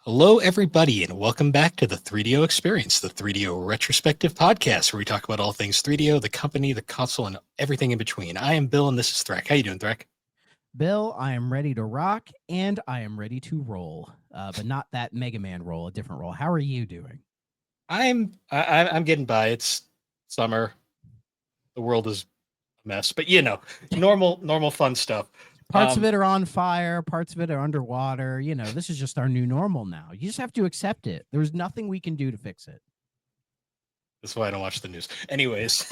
Hello, everybody, and welcome back to the 3DO Experience, the 3DO retrospective podcast, where we talk about all things 3DO, the company, the console, and everything in between. I am Bill, and this is Threk. How you doing, Threk? Bill, I am ready to rock and I am ready to roll, but not that Mega Man roll, a different roll. How are you doing? I'm getting by. It's summer. The world is a mess, but normal fun stuff. Parts of it are on fire, parts of it are underwater. This is just our new normal now. You just have to accept it. There's nothing we can do to fix it. That's why I don't watch the news. Anyways,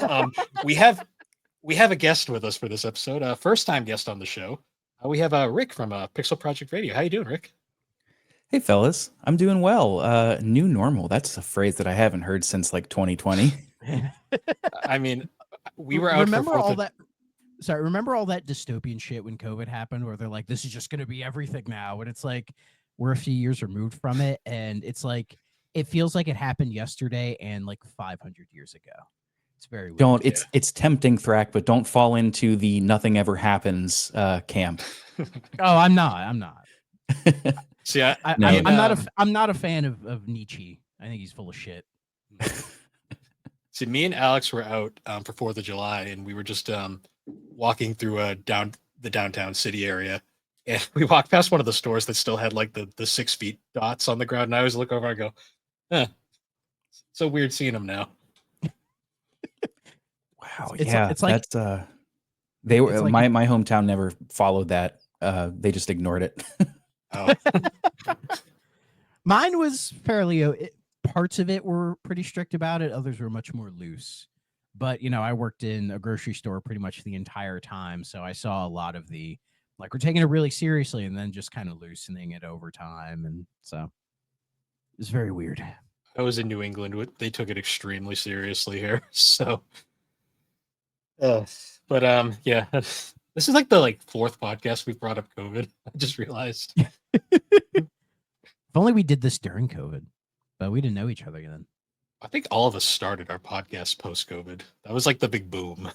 we have a guest with us for this episode. First time guest on the show. We have Rick from Pixel Project Radio. How you doing, Rick? Hey fellas, I'm doing well. New normal. That's a phrase that I haven't heard since like 2020. I mean, we were out remember for all that. Sorry, remember all that dystopian shit when COVID happened, where they're like, "This is just going to be everything now," and it's like we're a few years removed from it, and it's like it feels like it happened yesterday and like 500 years ago. It's very weird. Don't. It's tempting, Thrak, but don't fall into the nothing ever happens camp. Oh, I'm not. See, I'm not a fan of Nietzsche. I think he's full of shit. See, me and Alex were out for 4th of July, and we were just walking through the downtown city area, and we walked past one of the stores that still had like the 6 feet dots on the ground, and I always look over and go, so weird seeing them now. Wow, it's like that's they were like, my hometown never followed that. They just ignored it. Oh. Mine was fairly parts of it were pretty strict about it, others were much more loose. But I worked in a grocery store pretty much the entire time, so I saw a lot of the we're taking it really seriously and then just kind of loosening it over time, and so it's very weird. I was in New England. They took it extremely seriously here. So but yeah, this is like the 4th podcast we've brought up COVID. I just realized. If only we did this during COVID, but we didn't know each other then. I think all of us started our podcast post-COVID. That was like the big boom.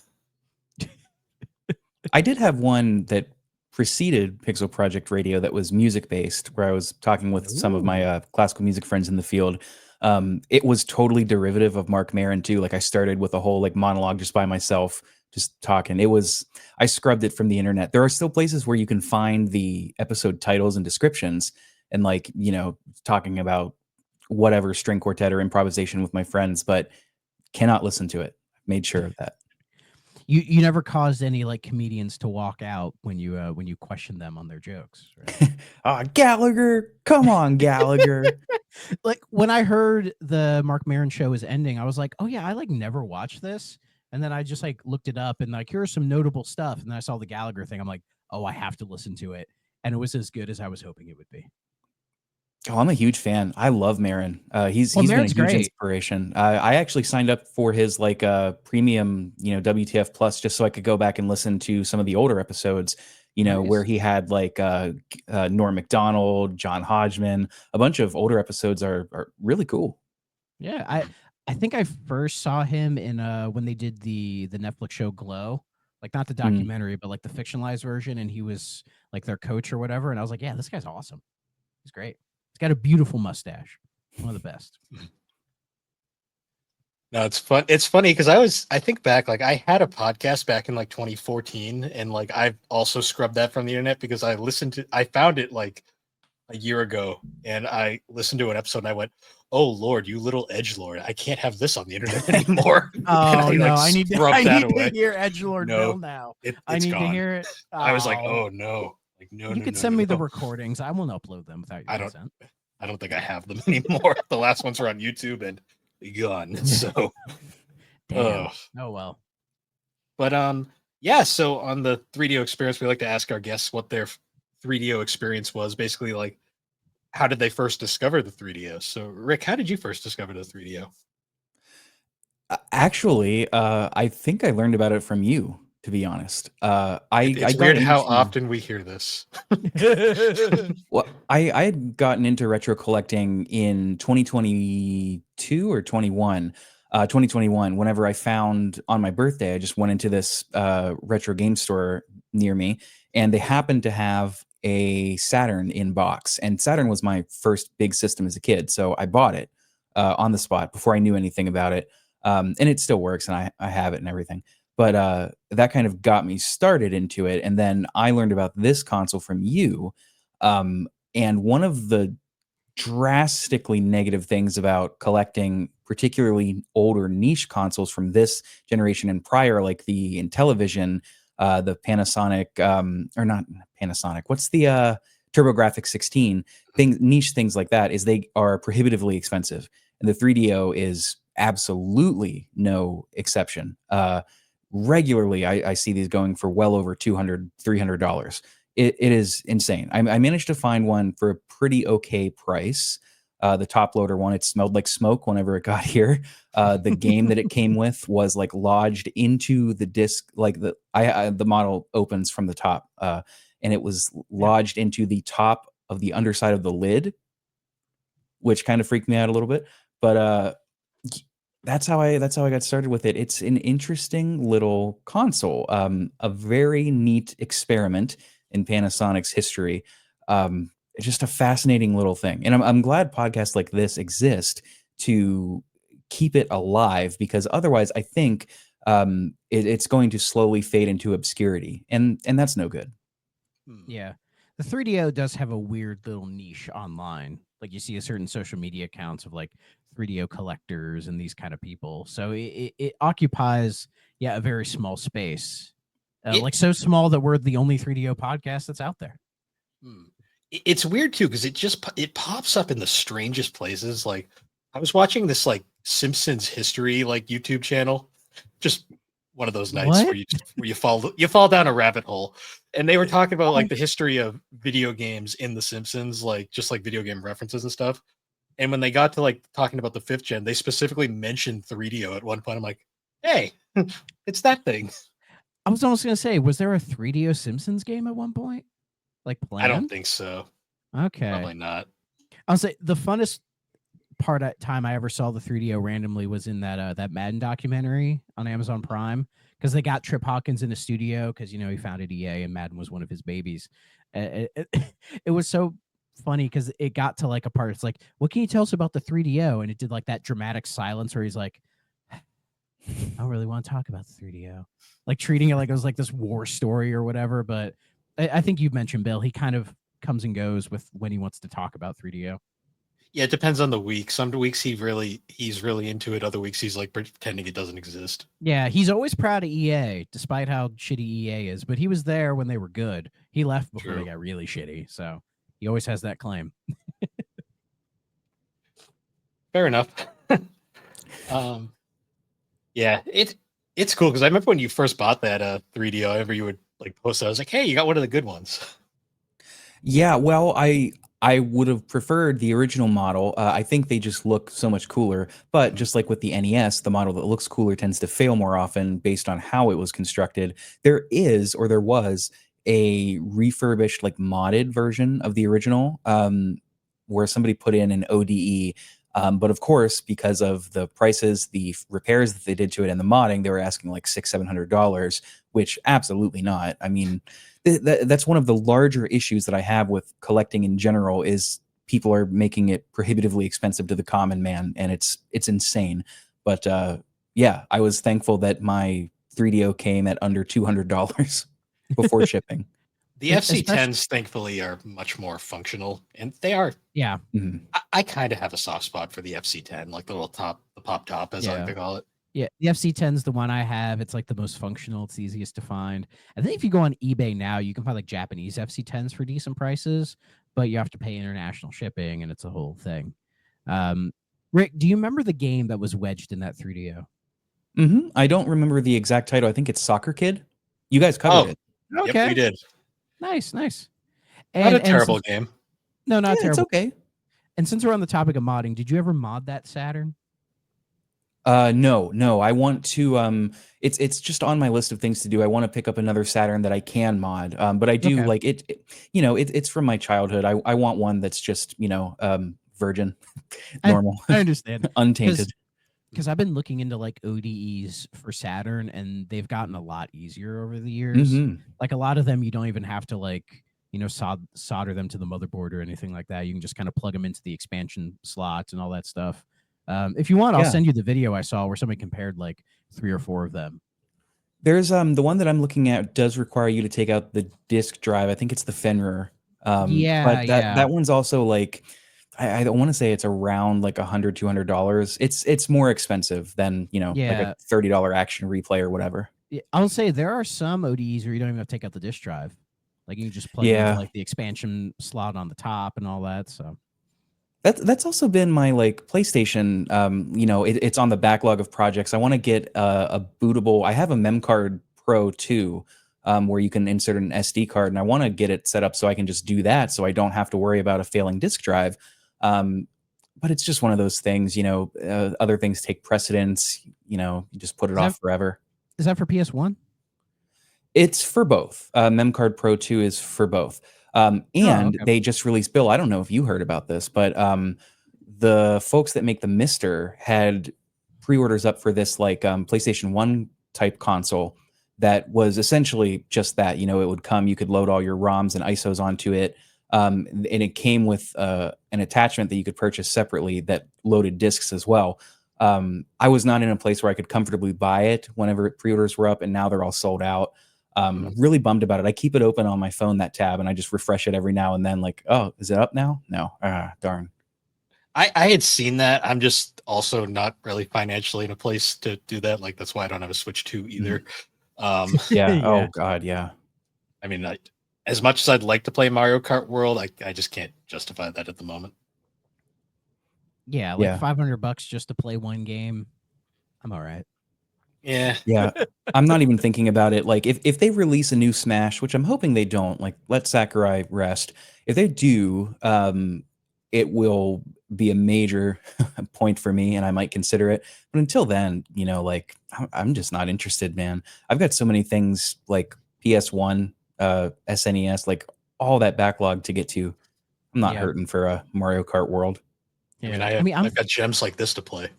I did have one that preceded Pixel Project Radio that was music-based, where I was talking with some of my classical music friends in the field. It was totally derivative of Mark Maron too. Like I started with a whole monologue just by myself, just talking. I scrubbed it from the internet. There are still places where you can find the episode titles and descriptions and talking about whatever string quartet or improvisation with my friends, but cannot listen to it. I've made sure of that. You never caused any comedians to walk out when you questioned them on their jokes, right? Gallagher, come on, Gallagher. When I heard the Mark Maron show is ending, I was like, oh yeah, I never watched this. And then I just looked it up and here's some notable stuff. And then I saw the Gallagher thing. I'm like, oh, I have to listen to it. And it was as good as I was hoping it would be. Oh, I'm a huge fan. I love Maron. He's been a huge inspiration. I actually signed up for his premium, WTF Plus, just so I could go back and listen to some of the older episodes, nice. Where he had Norm Macdonald, John Hodgman. A bunch of older episodes are really cool. Yeah, I think I first saw him in when they did the Netflix show Glow, not the documentary, but the fictionalized version, and he was their coach or whatever. And I was like, yeah, this guy's awesome. He's great. He's got a beautiful mustache. One of the best. No, it's fun. It's funny because I think back, I had a podcast back in 2014, and I've also scrubbed that from the internet because I found it a year ago, and I listened to an episode and I went, oh Lord, you little edgelord, I can't have this on the internet anymore. Oh no, I need to hear edgelord Bill now. I need gone. To hear it. Oh. I was like, oh no. No, you could send me the recordings. I won't upload them without your consent. I don't think I have them anymore. The last ones were on YouTube and gone. So, damn. Oh well. But yeah. So on the 3DO experience, we like to ask our guests what their 3DO experience was. Basically, how did they first discover the 3DO? So, Rick, how did you first discover the 3DO? Actually, I think I learned about it from you. To be honest, it's weird how often we hear this. Well, I had gotten into retro collecting in 2022 or 2021. Whenever I found on my birthday, I just went into this retro game store near me, and they happened to have a Saturn in box, and Saturn was my first big system as a kid, so I bought it on the spot before I knew anything about it, and it still works, and I have it and everything. But that kind of got me started into it, and then I learned about this console from you. And one of the drastically negative things about collecting particularly older niche consoles from this generation and prior, like the Intellivision, the Panasonic, or not Panasonic, what's the TurboGrafx 16, niche things like that, is they are prohibitively expensive. And the 3DO is absolutely no exception. Regularly, I see these going for well over $200, $300. It is insane. I managed to find one for a pretty okay price. The top loader one, it smelled like smoke whenever it got here. The game that it came with was like lodged into the disc, like the model opens from the top, and it was lodged into the top of the underside of the lid, which kind of freaked me out a little bit. But that's how I got started with it. It's an interesting little console, a very neat experiment in Panasonic's history. It's just a fascinating little thing, and I'm glad podcasts like this exist to keep it alive, because otherwise, I think it's going to slowly fade into obscurity, and that's no good. Yeah. The 3DO does have a weird little niche online. Like you see a certain social media accounts of like 3DO collectors and these kind of people. So it occupies, a very small space. Like so small that we're the only 3DO podcast that's out there. It's weird too, because it pops up in the strangest places. Like I was watching this like Simpsons history like YouTube channel, just one of those nights where you fall down a rabbit hole, and they were talking about like the history of video games in the Simpsons, like just like video game references and stuff. And when they got to like talking about the 5th gen, they specifically mentioned 3DO at one point. I'm like, hey, it's that thing. I was almost gonna say, was there a 3DO Simpsons game at one point? Like planned? I don't think so. Okay. Probably not. I'll say the funnest part at time I ever saw the 3DO randomly was in that Madden documentary on Amazon Prime, because they got Trip Hawkins in a studio because he founded EA and Madden was one of his babies. It was so funny because it got to like a part. It's like, what can you tell us about the 3DO? And it did like that dramatic silence where he's like, I don't really want to talk about the 3DO, like treating it like it was like this war story or whatever. But I think you mentioned, Bill, he kind of comes and goes with when he wants to talk about 3DO. Yeah, it depends on the week. Some weeks he's really into it. Other weeks he's like pretending it doesn't exist. Yeah, he's always proud of EA, despite how shitty EA is. But he was there when they were good. He left before they got really shitty, so he always has that claim. Fair enough. Yeah, it's cool because I remember when you first bought that 3DO. I remember you would like post it. I was like, hey, you got one of the good ones. Yeah, well, I would have preferred the original model. I think they just look so much cooler. But just like with the NES, the model that looks cooler tends to fail more often based on how it was constructed. There was a refurbished, like modded version of the original, where somebody put in an ODE. But of course, because of the prices, the repairs that they did to it, and the modding, they were asking like $600-700, which absolutely not. I mean, that's one of the larger issues that I have with collecting in general is people are making it prohibitively expensive to the common man, and it's insane. But yeah, I was thankful that my 3DO came at under $200 before shipping. The FC10s, thankfully, are much more functional, and they are. Yeah. Mm-hmm. I kind of have a soft spot for the FC10, like the little the pop top, as I like to call it. Yeah, the FC10 is the one I have. It's like the most functional. It's the easiest to find. I think if you go on eBay now, you can find like Japanese FC10s for decent prices, but you have to pay international shipping, and it's a whole thing. Rick, do you remember the game that was wedged in that 3DO? Mm-hmm. I don't remember the exact title. I think it's Soccer Kid. You guys covered it. Okay. Yep, we did. Nice. Not a terrible game. No, not terrible. It's okay. And since we're on the topic of modding, did you ever mod that Saturn? No. I want to. It's just on my list of things to do. I want to pick up another Saturn that I can mod. But I do like it. It's from my childhood. I want one that's just virgin, normal. I understand. Untainted. Because I've been looking into like ODEs for Saturn, and they've gotten a lot easier over the years. Mm-hmm. Like a lot of them, you don't even have to like solder them to the motherboard or anything like that. You can just kind of plug them into the expansion slots and all that stuff. If you want, I'll Yeah. send you the video I saw where somebody compared like 3 or 4 of them. There's the one that I'm looking at does require you to take out the disk drive. I think it's the Fenrir. Yeah, But that yeah. that one's also like I don't want to say it's around like $100-$200. It's more expensive than like Yeah. a $30 action replay or whatever. Yeah, I'll say there are some ODEs where you don't even have to take out the disk drive. Like you can just plug it into Yeah. like the expansion slot on the top and all that. So That's also been my like PlayStation. It's on the backlog of projects. I want to get a bootable. I have a Mem Card Pro 2, where you can insert an SD card, and I want to get it set up so I can just do that, so I don't have to worry about a failing disk drive. But it's just one of those things. Other things take precedence. You just put it Is off that- forever. is that for PS1? It's for both. Memcard Pro 2 is for both. And okay. they just released, Bill, I don't know if you heard about this, but the folks that make the Mister had pre-orders up for this like PlayStation 1 type console that was essentially just that. It would come, you could load all your ROMs and ISOs onto it. And it came with an attachment that you could purchase separately that loaded discs as well. I was not in a place where I could comfortably buy it whenever pre-orders were up, and now they're all sold out. Really bummed about it. I keep it open on my phone, that tab, and I just refresh it every now and then. Like, oh, is it up now? No. Darn. I had seen that. I'm just also not really financially in a place to do that. Like that's why I don't have a Switch 2 either. Yeah. Yeah. Oh God. Yeah. I mean, as much as I'd like to play Mario Kart World, I just can't justify that at the moment. Yeah, like Yeah. $500 just to play one game. I'm all right. Yeah. Yeah. I'm not even thinking about it. Like if they release a new Smash, which I'm hoping they don't, like let Sakurai rest. If they do, it will be a major point for me and I might consider it. But until then, like I'm just not interested, man. I've got so many things like PS1, SNES, like all that backlog to get to. I'm not Yeah. hurting for a Mario Kart World. Yeah. I mean, I've got gems like this to play.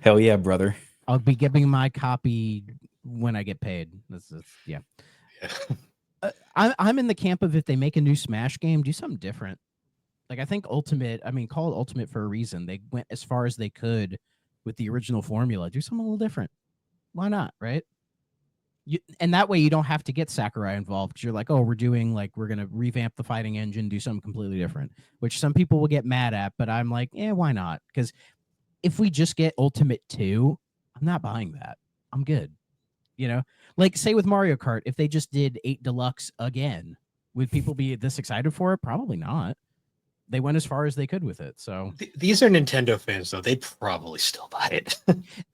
Hell yeah, brother. I'll be getting my copy when I get paid. Yeah. Yeah. I'm in the camp of if they make a new Smash game, do something different. Like I think Ultimate, call it Ultimate for a reason. They went as far as they could with the original formula. Do something a little different. Why not, right? And that way you don't have to get Sakurai involved because you're like, oh, we're going to revamp the fighting engine, do something completely different, which some people will get mad at, but I'm like, why not? Because if we just get Ultimate 2, I'm not buying that. I'm good. Like say with Mario Kart, if they just did 8 Deluxe again, would people be this excited for it? Probably not. They went as far as they could with it. So These are Nintendo fans, though. They'd probably still buy it.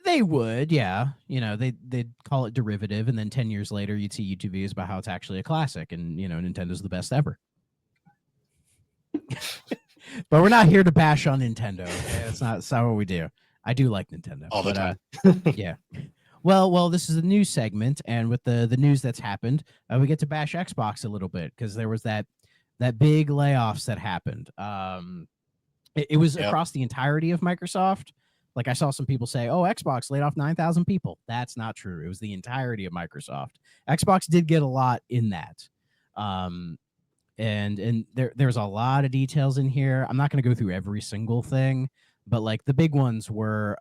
they would, yeah. They'd call it derivative, and then 10 years later, you'd see YouTube videos about how it's actually a classic, and Nintendo's the best ever. But we're not here to bash on Nintendo. Okay? That's not what we do. I do like Nintendo All the time. Yeah. Well, this is a news segment, and with the news that's happened, we get to bash Xbox a little bit because there was that big layoffs that happened. It was across the entirety of Microsoft. Like I saw some people say, "Oh, Xbox laid off 9,000 people." That's not true. It was the entirety of Microsoft. Xbox did get a lot in that. And there's a lot of details in here. I'm not going to go through every single thing, but like the big ones were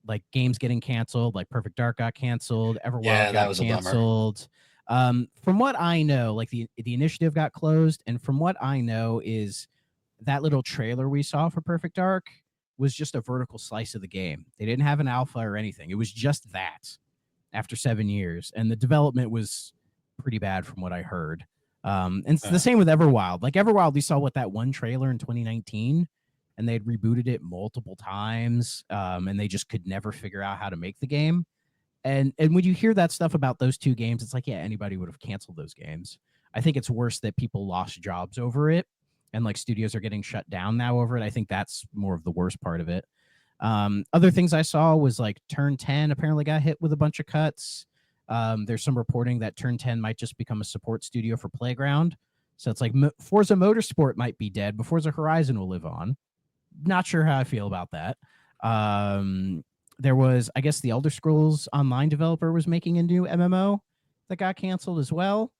like games getting canceled, like Perfect Dark got canceled, Everwild got canceled. From what I know, like the initiative got closed, and from what I know is that little trailer we saw for Perfect Dark was just a vertical slice of the game. They didn't have an alpha or anything. It was just that after 7 years, and the development was pretty bad from what I heard. And it's the same with Everwild. Like Everwild, we saw that one trailer in 2019, and they'd rebooted it multiple times, and they just could never figure out how to make the game. And when you hear that stuff about those two games, it's like, yeah, anybody would have canceled those games. I think it's worse that people lost jobs over it, and like studios are getting shut down now over it. I think that's more of the worst part of it. Other things I saw was like Turn 10 apparently got hit with a bunch of cuts. There's some reporting that Turn 10 might just become a support studio for Playground. So it's like Forza Motorsport might be dead, but Forza Horizon will live on. Not sure how I feel about that. There was, I guess, the Elder Scrolls Online developer was making a new MMO that got canceled as well.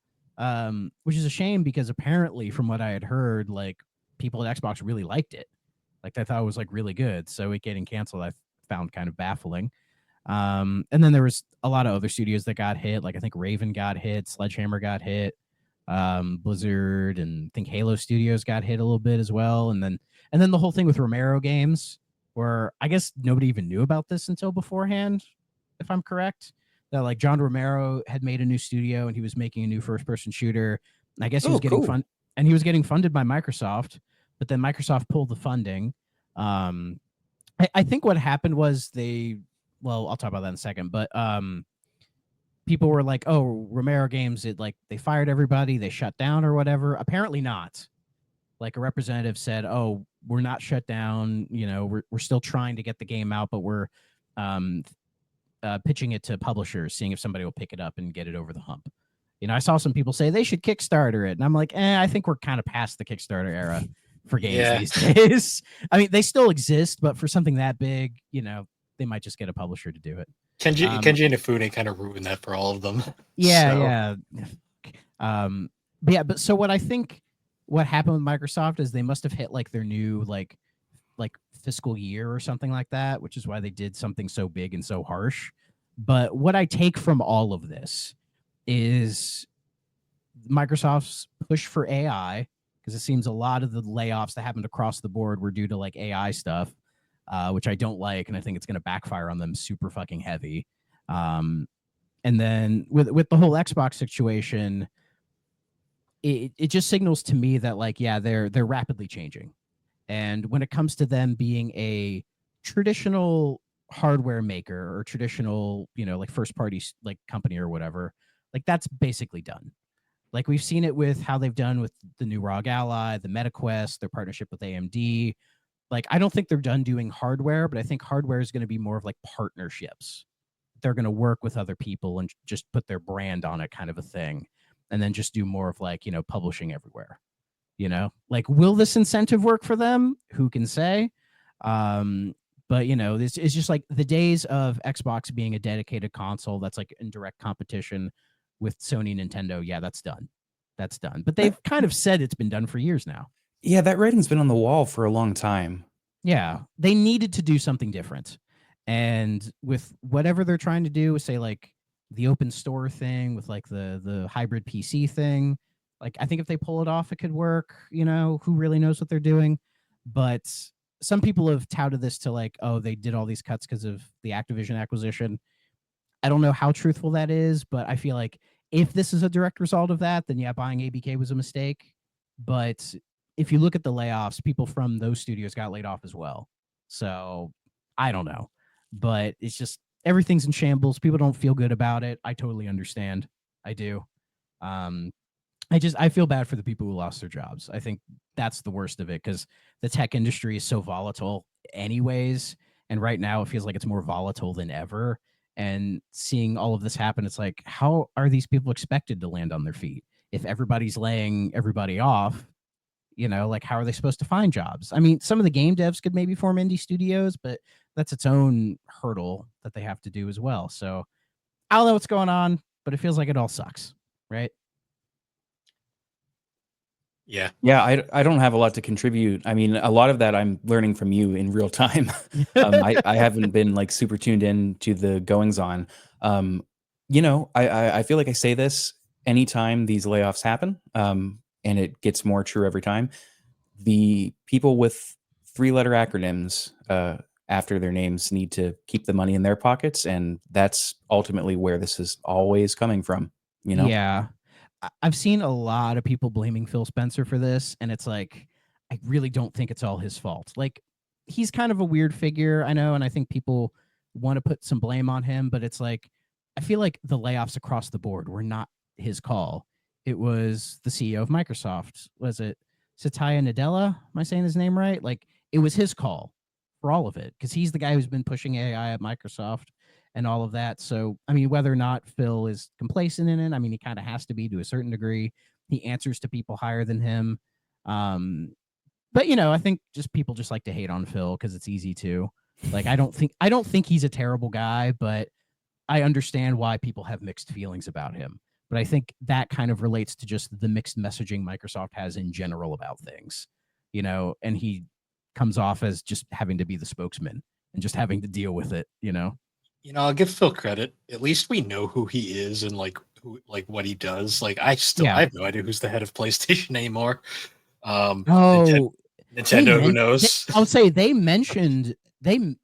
which is a shame because apparently, from what I had heard, like people at Xbox really liked it. Like they thought it was like really good. So it getting canceled, I found kind of baffling. And then there was a lot of other studios that got hit. Like I think Raven got hit, Sledgehammer got hit, Blizzard, and I think Halo Studios got hit a little bit as well. And then the whole thing with Romero Games, where I guess nobody even knew about this until beforehand, if I'm correct. That like John Romero had made a new studio and he was making a new first person shooter. And I guess he was getting cool. and he was getting funded by Microsoft, but then Microsoft pulled the funding. I think what happened was well, I'll talk about that in a second, but people were like, "Oh, Romero Games, they fired everybody, they shut down or whatever." Apparently not. Like a representative said, "Oh, we're not shut down. You know, we're still trying to get the game out, but we're um, pitching it to publishers, seeing if somebody will pick it up and get it over the hump." You know, I saw some people say they should Kickstarter it, and I'm like, I think we're kind of past the Kickstarter era for games Yeah. these days. I mean, they still exist, but for something that big, you know, they might just get a publisher to do it. Kenji Inafune kind of ruined that for all of them. Yeah. But so what I think what happened with Microsoft is they must have hit like their new like fiscal year or something like that, which is why they did something so big and so harsh. But what I take from all of this is Microsoft's push for AI, because it seems a lot of the layoffs that happened across the board were due to like AI stuff, which I don't like, and I think it's going to backfire on them super fucking heavy. And then with the whole Xbox situation, it just signals to me that like they're rapidly changing, and when it comes to them being a traditional hardware maker or traditional like first party like company or whatever, like that's basically done. Like we've seen it with how they've done with the new ROG Ally, the MetaQuest, their partnership with AMD. Like I don't think they're done doing hardware, but I think hardware is going to be more of like partnerships. They're going to work with other people and just put their brand on it, kind of a thing, and then just do more of like publishing everywhere. Like will this incentive work for them? Who can say? But this is just like the days of Xbox being a dedicated console that's like in direct competition with Sony and Nintendo. Yeah, that's done. But they've kind of said it's been done for years now. Yeah, that writing's been on the wall for a long time. Yeah, they needed to do something different. And with whatever they're trying to do, say like the open store thing with like the hybrid PC thing, like I think if they pull it off, it could work. Who really knows what they're doing? But some people have touted this to like, oh, they did all these cuts because of the Activision acquisition. I don't know how truthful that is, but I feel like if this is a direct result of that, then yeah, buying ABK was a mistake. But if you look at the layoffs, people from those studios got laid off as well. So I don't know, but it's just everything's in shambles. People don't feel good about it. I totally understand. I do. I feel bad for the people who lost their jobs. I think that's the worst of it because the tech industry is so volatile anyways. And right now it feels like it's more volatile than ever. And seeing all of this happen, it's like, how are these people expected to land on their feet? If everybody's laying everybody off, like how are they supposed to find jobs? I mean, some of the game devs could maybe form indie studios, but that's its own hurdle that they have to do as well. So I don't know what's going on, but it feels like it all sucks, right? Yeah. Yeah, I don't have a lot to contribute. I mean, a lot of that I'm learning from you in real time. I haven't been like super tuned in to the goings on. I feel like I say this anytime these layoffs happen, and it gets more true every time. The people with 3-letter acronyms after their names need to keep the money in their pockets, and that's ultimately where this is always coming from. Yeah. I've seen a lot of people blaming Phil Spencer for this, and it's like, I really don't think it's all his fault. Like, he's kind of a weird figure, I know, and I think people want to put some blame on him, but it's like, I feel like the layoffs across the board were not his call. It was the CEO of Microsoft. Was it Satya Nadella? Am I saying his name right? Like, it was his call for all of it because he's the guy who's been pushing AI at Microsoft and all of that. So, I mean, whether or not Phil is complacent in it, I mean, he kind of has to be to a certain degree. He answers to people higher than him. But I think just people just like to hate on Phil because it's easy to. Like, I don't think he's a terrible guy, but I understand why people have mixed feelings about him. But I think that kind of relates to just the mixed messaging Microsoft has in general about things, and he comes off as just having to be the spokesman and just having to deal with it. I'll give Phil credit. At least we know who he is and like what he does. Like I Yeah. have no idea who's the head of PlayStation anymore. Oh, Nintendo, who knows? I'll say they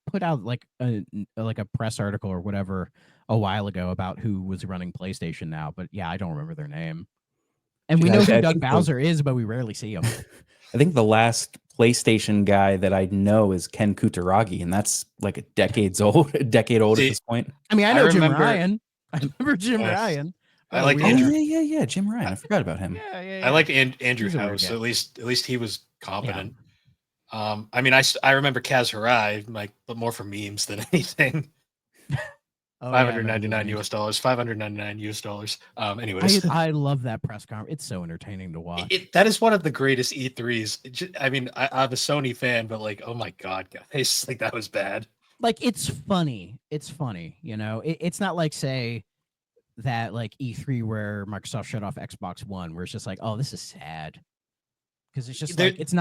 put out like a press article or whatever a while ago about who was running PlayStation now, but yeah, I don't remember their name. And we know who Doug Bowser is, but we rarely see him. I think the last PlayStation guy that I know is Ken Kutaragi, and that's like a decade old at this point. I mean, I know Jim Ryan. I remember Jim Ryan. I like Andrew. Yeah, Jim Ryan. I forgot about him. Yeah. I like Andrew House. At least he was competent. Yeah. I mean, I remember Kaz Hirai, but more for memes than anything. $599 US, $599 US. Anyways, I love that press conference. It's so entertaining to watch. That is one of the greatest E3s. I mean, I'm a Sony fan, but like, oh my god, guys, like that was bad. Like it's funny. It's funny. It's not like say that like E3 where Microsoft shut off Xbox One, where it's just like, oh, this is sad. Because it's just like it's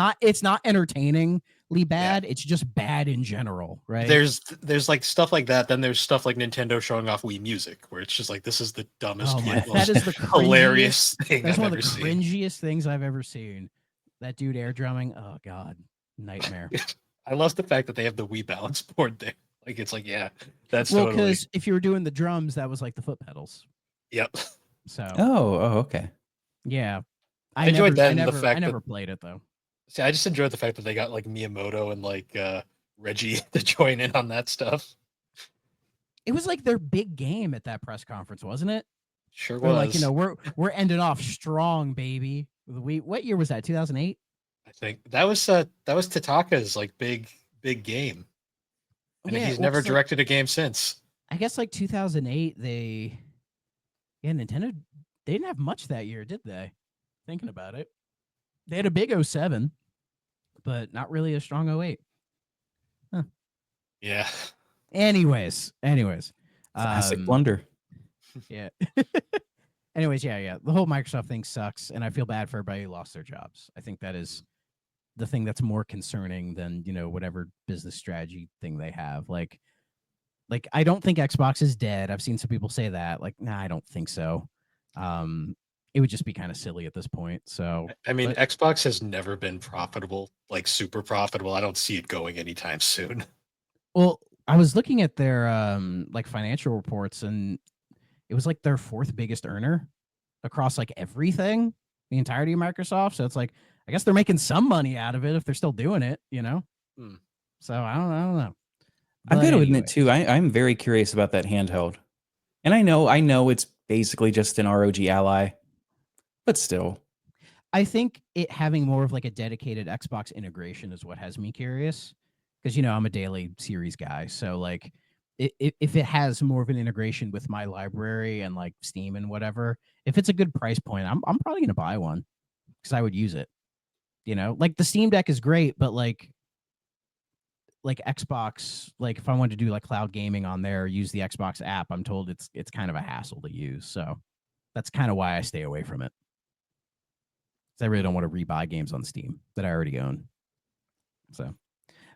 not entertainingly bad. Yeah. It's just bad in general, right? There's like stuff like that. Then there's stuff like Nintendo showing off Wii Music, where it's just like this is the dumbest, that is the hilarious thing. That's one of the cringiest things I've ever seen. That dude air drumming. Oh god, nightmare. I love the fact that they have the Wii balance board there. Like it's like that's because if you were doing the drums, that was like the foot pedals. Yep. So. Oh, okay. Yeah. I enjoyed that. I never played it though. See, I just enjoyed the fact that they got like Miyamoto and like Reggie to join in on that stuff. It was like their big game at that press conference, wasn't it? Sure was. Like, we're ending off strong, baby. What year was that? 2008? I think that was Tataka's like big game. And he's never directed a game since. I guess like 2008 Nintendo they didn't have much that year, did they? Thinking about it. They had a big 07, but not really a strong 08. Huh. Yeah. Anyways. Classic blunder. Yeah. Anyways, yeah. The whole Microsoft thing sucks, and I feel bad for everybody who lost their jobs. I think that is the thing that's more concerning than, whatever business strategy thing they have. Like I don't think Xbox is dead. I've seen some people say that. Like, nah, I don't think so. It would just be kind of silly at this point. So I mean, Xbox has never been profitable, like super profitable. I don't see it going anytime soon. Well, I was looking at their like financial reports, and it was like their fourth biggest earner across like everything, the entirety of Microsoft. So it's like, I guess they're making some money out of it if they're still doing it, So I don't know. I've got to admit too, I'm very curious about that handheld, and I know it's basically just an ROG Ally. But still, I think it having more of like a dedicated Xbox integration is what has me curious. Because I'm a daily series guy, so like, if it has more of an integration with my library and like Steam and whatever, if it's a good price point, I'm probably gonna buy one because I would use it. Like the Steam Deck is great, but like Xbox, like if I wanted to do like cloud gaming on there, or use the Xbox app, I'm told it's kind of a hassle to use. So that's kind of why I stay away from it. I really don't want to rebuy games on Steam that I already own. So,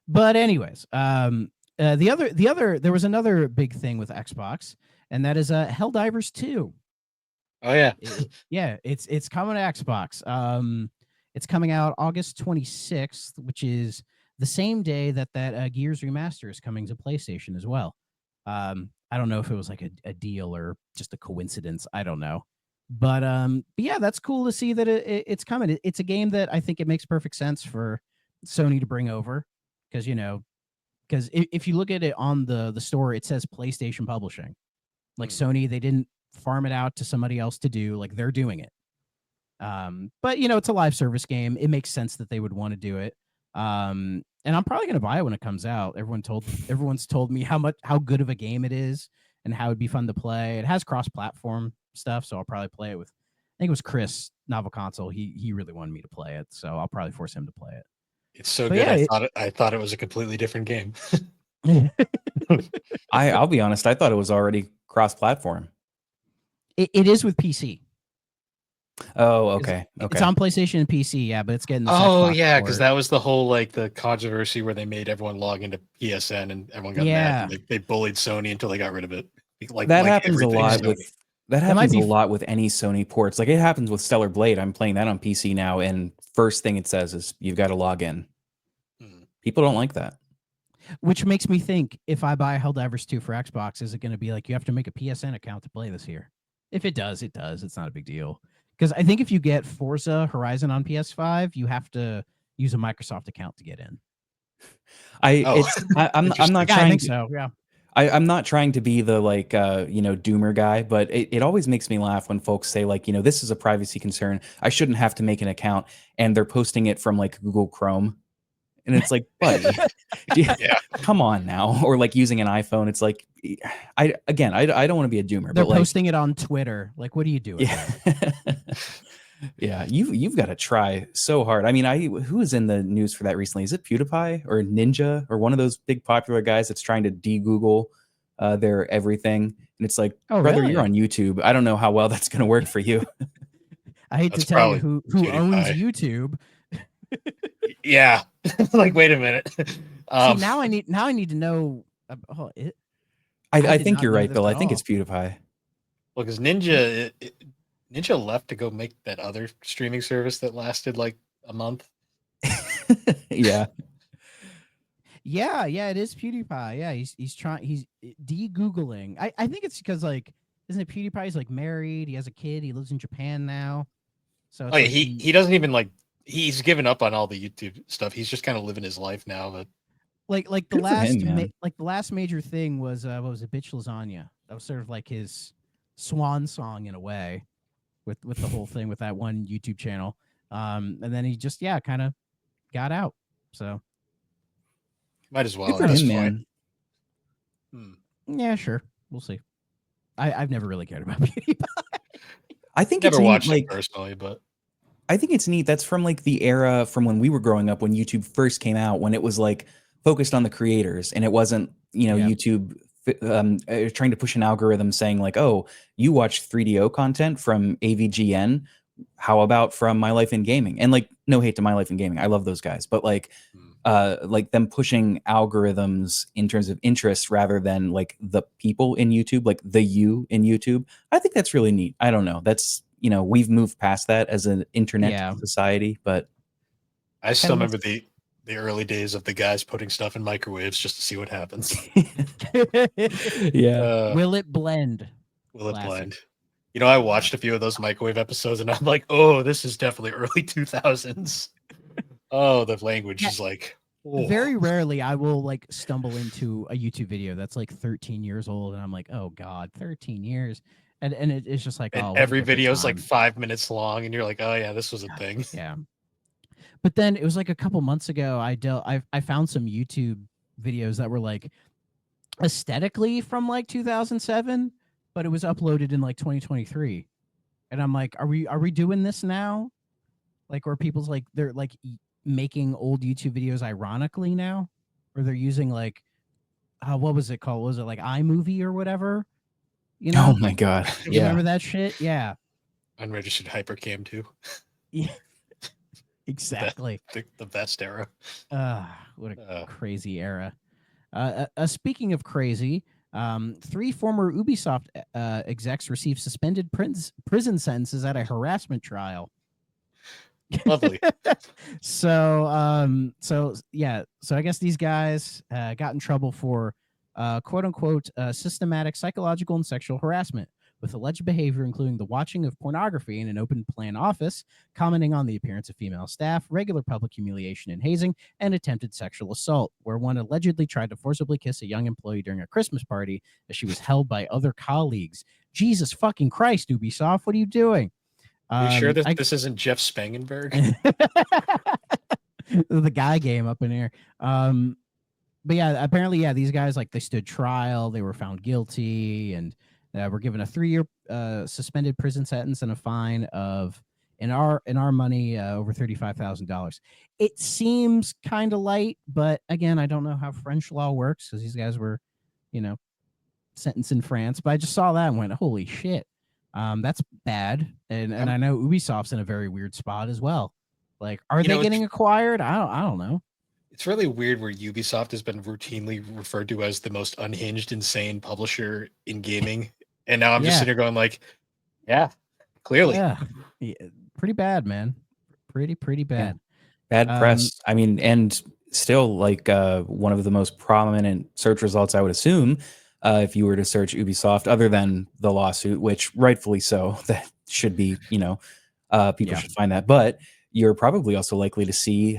but anyways, there was another big thing with Xbox, and that is Helldivers 2. Oh yeah. It's coming to Xbox. It's coming out August 26th, which is the same day that Gears Remaster is coming to PlayStation as well. I don't know if it was like a deal or just a coincidence. I don't know. But yeah, that's cool to see that it's coming. It's a game that I think it makes perfect sense for Sony to bring over, because if you look at it on the store, it says PlayStation Publishing. Like Sony, they didn't farm it out to somebody else to do. Like they're doing it. But it's a live service game. It makes sense that they would want to do it. And I'm probably gonna buy it when it comes out. Everyone's told me how good of a game it is and how it'd be fun to play. It has cross-platform stuff, so I'll probably play it with. I think it was Chris Novel Console. He really wanted me to play it, so I'll probably force him to play it. It's so good. Yeah, I thought it was a completely different game. I'll be honest. I thought it was already cross-platform. It is with PC. Oh, okay. It's on PlayStation and PC, yeah, but it's getting this Oh Xbox yeah, because port. that was the whole like the controversy where they made everyone log into PSN and everyone got mad Yeah. and they bullied Sony until they got rid of it. That happens a everything lot Sony. with that That might happens a be lot with any Sony ports. Like it happens with Stellar Blade. I'm playing that on PC now, and first thing it says is you've got to log in. Hmm. People don't like that. which makes me think if I buy Helldivers 2 for Xbox, is it going to be like you have to make a PSN account to play this here? If it does, it does. It's not a big deal. Because I think if you get Forza Horizon on PS5, you have to use a Microsoft account to get in. I'm Interesting. not Yeah, I trying think to, so. Yeah. I'm not trying to be the like doomer guy, but it always makes me laugh when folks say like, this is a privacy concern. I shouldn't have to make an account, and they're posting it from like Google Chrome. And it's like, buddy, Yeah. come on now. Or like using an iPhone. It's like, I don't want to be a doomer, They're but like, posting it on Twitter. Like, what are you doing? yeah, yeah, you've got to try so hard. I mean, who was in the news for that recently? Is it PewDiePie or Ninja or one of those big popular guys that's trying to de-Google their everything? And it's like, Oh, brother, really? you're on YouTube. I don't know how well that's going to work for you. I hate That's to tell you probably who owns PewDiePie. YouTube. Yeah. Like, wait a minute. See, now I need to know. I did think not you're know right, this Bill. I at think all. it's PewDiePie. Well, because Ninja left to go make that other streaming service that lasted like a month. Yeah. Yeah, it is PewDiePie. Yeah, he's trying. He's de-googling. I think it's because like, isn't it PewDiePie? He's like married. He has a kid. He lives in Japan now. So it's Oh yeah, like he doesn't even like he's given up on all the YouTube stuff. He's just kind of living his life now. But like the Good for him, man. like the last major thing was what was it? Bitch Lasagna. That was sort of like his swan song in a way, with the whole thing with that one YouTube channel. And then he just kind of got out. So might as well Good for at this him, point. man. yeah, sure, we'll see. I've never really cared about PewDiePie. I think Never it's neat, watched like it personally, but I think it's neat. That's from like the era from when we were growing up, when YouTube first came out, when it was like focused on the creators, and it wasn't, Yeah. YouTube trying to push an algorithm saying like, oh, you watch 3DO content from AVGN. How about from My Life in Gaming? And like, no hate to My Life in Gaming. I love those guys, but like them pushing algorithms in terms of interest rather than like the people in YouTube, like the you in YouTube. I think that's really neat. I don't know. That's, we've moved past that as an internet Yeah. society, but I still kinda remember the early days of the guys putting stuff in microwaves just to see what happens. yeah. Will it blend? Will it Classic. blend? I watched a few of those microwave episodes, and I'm like, oh, this is definitely early 2000s. Oh, the language is like, oh. Very rarely I will like stumble into a YouTube video that's like 13 years old, and I'm like, oh god, 13 years, and it's just like, And oh, what a every different video is like time. 5 minutes long, and you're like, oh yeah, this was a thing. Yeah. But then it was like a couple months ago, I found some YouTube videos that were like aesthetically from like 2007, but it was uploaded in like 2023, and I'm like, are we doing this now? Like, or people's like they're like making old YouTube videos ironically now, or they're using like what was it called? Was it like iMovie or whatever? Oh my God. You Yeah. remember that shit? Yeah. Unregistered hypercam too. Yeah. Exactly. The best era. What a crazy era. Speaking of crazy, 3 former Ubisoft execs received suspended prison sentences at a harassment trial. Lovely. So I guess these guys got in trouble for quote unquote systematic psychological and sexual harassment, with alleged behavior including the watching of pornography in an open plan office, commenting on the appearance of female staff, regular public humiliation and hazing, and attempted sexual assault, where one allegedly tried to forcibly kiss a young employee during a Christmas party as she was held by other colleagues. Jesus fucking Christ, Ubisoft, what are you doing? Are you sure that this isn't Jeff Spangenberg? The guy game up in here. But yeah, apparently, these guys like they stood trial, they were found guilty, and were given a 3-year suspended prison sentence and a fine of in our money over $35,000. It seems kind of light, but again, I don't know how French law works because these guys were, sentenced in France. But I just saw that and went, holy shit. That's bad. And I know Ubisoft's in a very weird spot as well. Like, are You they know, getting acquired? I don't know. it's really weird where Ubisoft has been routinely referred to as the most unhinged, insane publisher in gaming, and now I'm just Yeah. sitting here going like, yeah, clearly. Yeah. Pretty bad, man. Pretty Yeah. bad. Bad press. I mean, and still like one of the most prominent search results, I would assume, if you were to search Ubisoft, other than the lawsuit, which rightfully so, that should be, people Yeah. should find that. But you're probably also likely to see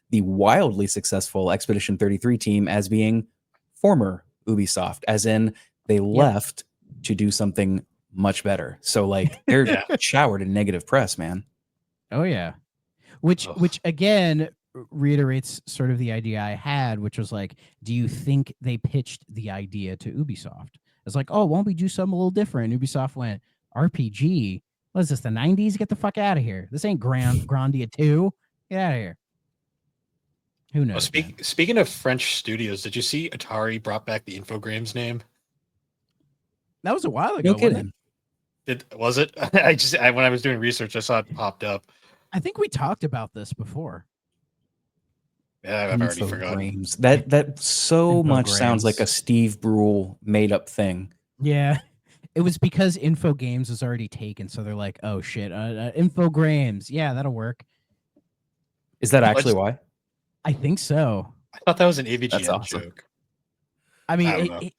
the wildly successful Expedition 33 team as being former Ubisoft, as in they left to do something much better. So like they're Yeah. showered in negative press, man. Oh yeah. Which Ugh. which again reiterates sort of the idea I had, which was like, do you think they pitched the idea to Ubisoft? It's like, oh, won't we do something a little different? Ubisoft went, RPG? What is this, the 90s? Get the fuck out of here. This ain't Grandia 2. Get out of here. Who knows? Man? Speaking of French studios, did you see Atari brought back the Infogrames name? That was a while ago, No wasn't it? kidding. Was it? When I was doing research, I saw it popped up. I think we talked about this before. Yeah, I've already forgotten. Infogrames. That so much sounds like a Infogrames. Steve Brule made up thing. Yeah. It was because Infogames was already taken, so they're like, oh shit, Infogrames. Yeah, that'll work. Is that actually why? I think so. I thought that was an AVGN That's awesome. joke. I I mean, don't know.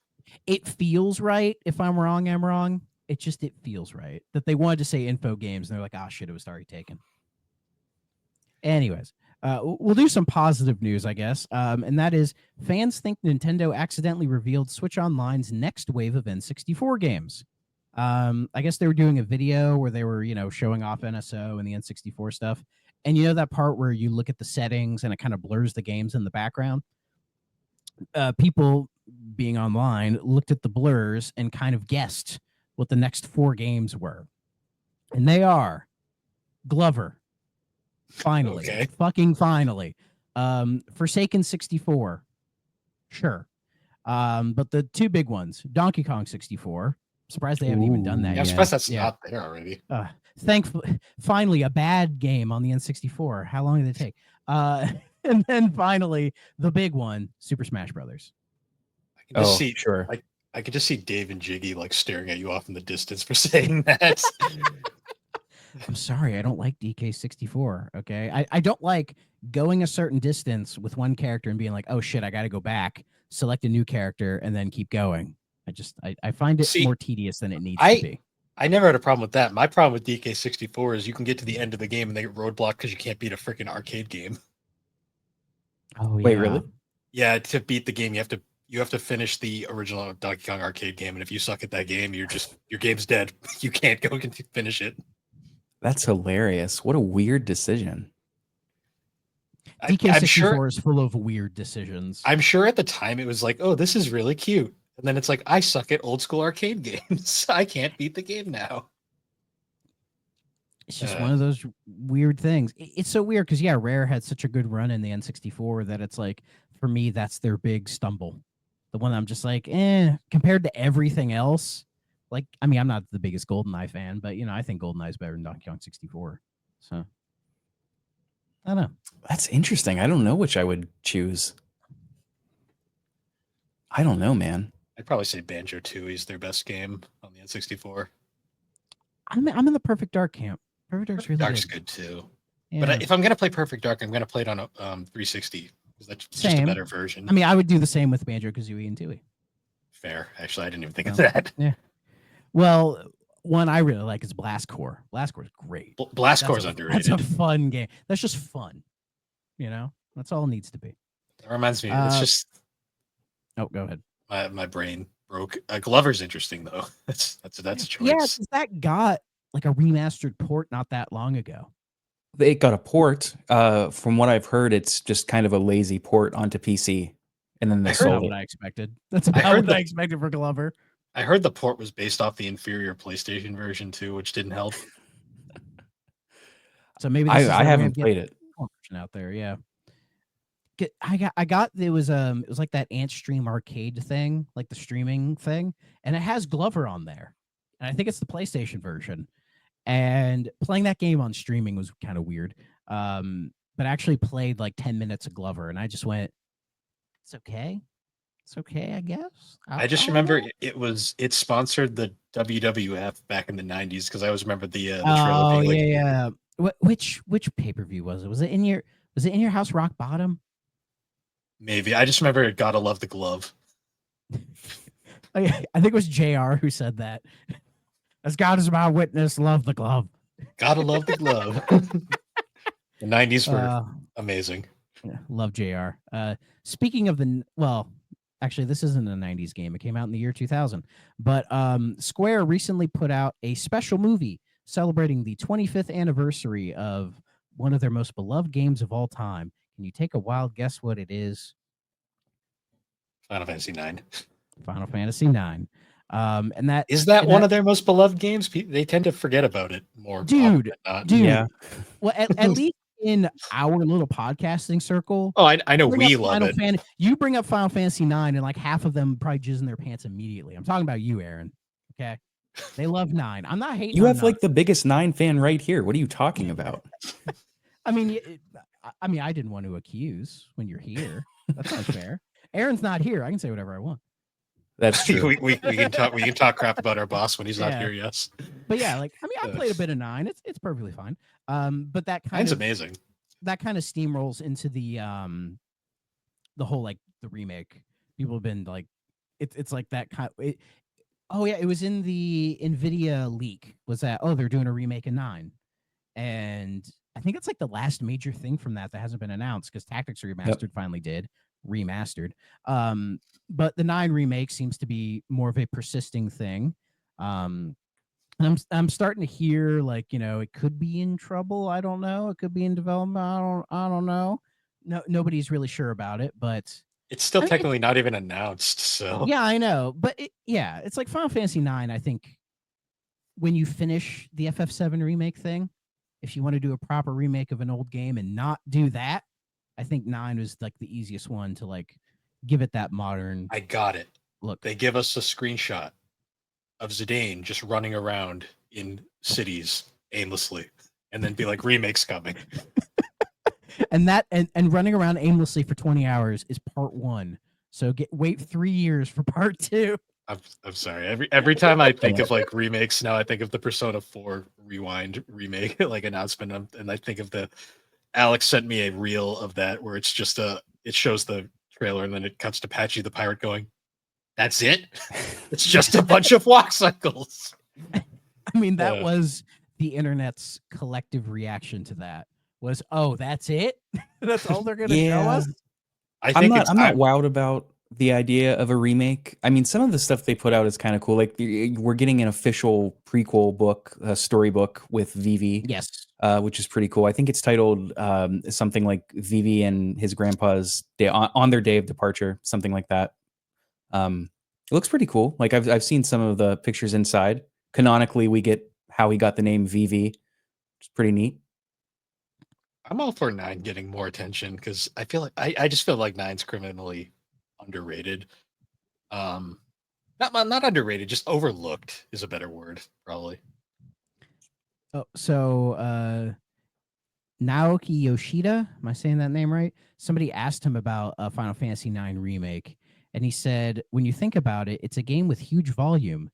it feels right. If I'm wrong, I'm wrong. It feels right that they wanted to say Info Games and they're like, oh shit, it was already taken. Anyways, we'll do some positive news, I guess. And that is fans think Nintendo accidentally revealed Switch Online's next wave of N64 games. I guess they were doing a video where they were, showing off NSO and the N64 stuff. And you know that part where you look at the settings and it kind of blurs the games in the background? People being online looked at the blurs and kind of guessed what the next 4 games were. And they are Glover. Finally. Okay. Fucking finally. Forsaken 64. Sure. But the 2 big ones, Donkey Kong 64. Surprised they haven't even done that Yeah, I'm yet. surprised that's not there already. Thankfully, finally, a bad game on the N64. How long did it take? And then finally, the big one, Super Smash Brothers. I can just Oh, see, sure. I could just see Dave and Jiggy like staring at you off in the distance for saying that. I'm sorry, I don't like DK64. Okay, I don't like going a certain distance with one character and being like, oh shit, I got to go back, select a new character, and then keep going. I find it more tedious than it needs to be. I never had a problem with that. My problem with DK64 is you can get to the end of the game and they get roadblocked because you can't beat a freaking arcade game. Oh Wait, yeah. really? Yeah, to beat the game, you have to finish the original Donkey Kong arcade game, and if you suck at that game, your game's dead. You can't go and finish it. That's hilarious. What a weird decision. DK64 is full of weird decisions. I'm sure at the time it was like, oh, this is really cute. And then it's like, I suck at old school arcade games. I can't beat the game now. It's just one of those weird things. It's so weird because, yeah, Rare had such a good run in the N64 that it's like, for me, that's their big stumble. The one I'm just like, compared to everything else. Like, I mean, I'm not the biggest GoldenEye fan, but, I think GoldenEye is better than Donkey Kong 64. So, I don't know. That's interesting. I don't know which I would choose. I don't know, man. I'd probably say Banjo-Tooie is their best game on the N64. I'm in the Perfect Dark camp. Perfect Dark's really Dark's good too. Yeah. But if I'm going to play Perfect Dark, I'm going to play it on a 360 because that's just a better version. I mean, I would do the same with Banjo-Kazooie and Tooie. Fair. Actually, I didn't even think of that. Yeah. Well, one I really like is Blast Corps. Blast Corps is great. Blast Corps is underrated. That's a fun game. That's just fun. That's all it needs to be. That reminds me. It's just. Oh, go ahead. My brain broke. Glover's interesting though. That's a choice. Yeah, because that got like a remastered port not that long ago. It got a port. From what I've heard, it's just kind of a lazy port onto PC, and then they sold it. What I expected. That's about what I expected for Glover. I heard the port was based off the inferior PlayStation version too, which didn't help. So maybe I haven't played it. Out there, yeah. I got it was like that Ant Stream arcade thing, like the streaming thing, and it has Glover on there. and I think it's the PlayStation version. And playing that game on streaming was kind of weird. But I actually played like 10 minutes of Glover, and I just went, "It's okay, it's okay, I guess." I just don't remember know. it sponsored the WWF back in the 90s because I always remember the trailer Oh being like, yeah, yeah. Which pay per view was it? Was it in your house? Rock Bottom? maybe. I just remember Gotta Love the Glove. I think it was JR who said that. As God is my witness, love the glove. Gotta love the glove. The 90s were Uh, amazing. yeah, love JR. Speaking of well, actually, this isn't a 90s game. It came out in the year 2000. But Square recently put out a special movie celebrating the 25th anniversary of one of their most beloved games of all time. Can you take a wild guess what it is? Final Fantasy 9. Final Fantasy 9. And that Is that and one that of their most beloved games? They tend to forget about it more often dude, than not. dude. Yeah. Well, at least in our little podcasting circle, Oh, I know bring up we love it. You bring up Final Fantasy 9, and like half of them probably jizz in their pants immediately. I'm talking about you, Aaron. Okay, they love 9. I'm not hating. You on have 9. like the biggest 9 fan right here. What are you talking about? I mean, I mean, I didn't want to accuse when you're here. That's unfair. Aaron's not here. I can say whatever I want. That's true. we can talk crap about our boss when he's not Yeah. here. Yes, But yeah, like I mean, I played a bit of 9. It's perfectly fine. But that kind Nine's of amazing. that kind of steamrolls into the whole like the remake. People have been like, it's like that kind. Oh yeah, it was in the Nvidia leak. Was that they're doing a remake of 9, and I think it's like the last major thing from that hasn't been announced because Tactics Remastered finally did remastered. But the 9 remake seems to be more of a persisting thing. And I'm starting to hear like it could be in trouble. I don't know. It could be in development. I don't know. No, nobody's really sure about it, but It's still I mean, technically not even announced. So yeah, I know. But it's like Final Fantasy 9. I think when you finish the FF7 remake thing, if you want to do a proper remake of an old game and not do that, I think 9 was like the easiest one to like give it that modern I got it. look. They give us a screenshot of Zidane just running around in cities aimlessly, and then be like, "Remakes coming." and running around aimlessly for 20 hours is part 1. So wait 3 years for part 2. I'm sorry. Every time I think of like remakes now, I think of the Persona 4 Rewind remake like announcement, and I think of the Alex sent me a reel of that where it's just it shows the trailer and then it cuts to Patchy the pirate going, "That's it? It's just a bunch of walk cycles." I mean, that was the internet's collective reaction to that. Was that's it? That's all they're going to show us? I'm not wowed about the idea of a remake. I mean, some of the stuff they put out is kind of cool. Like we're getting an official prequel book, a storybook with Vivi. Yes. Which is pretty cool. I think it's titled something like Vivi and his grandpa's day on their day of departure, something like that. It looks pretty cool. Like I've seen some of the pictures inside. Canonically, we get how he got the name Vivi, which is pretty neat. I'm all for 9 getting more attention because I feel like I just feel like 9's criminally underrated. Not underrated, just overlooked is a better word, probably. Oh, so Naoki Yoshida, am I saying that name right? Somebody asked him about a Final Fantasy 9 remake, and he said, when you think about it, it's a game with huge volume.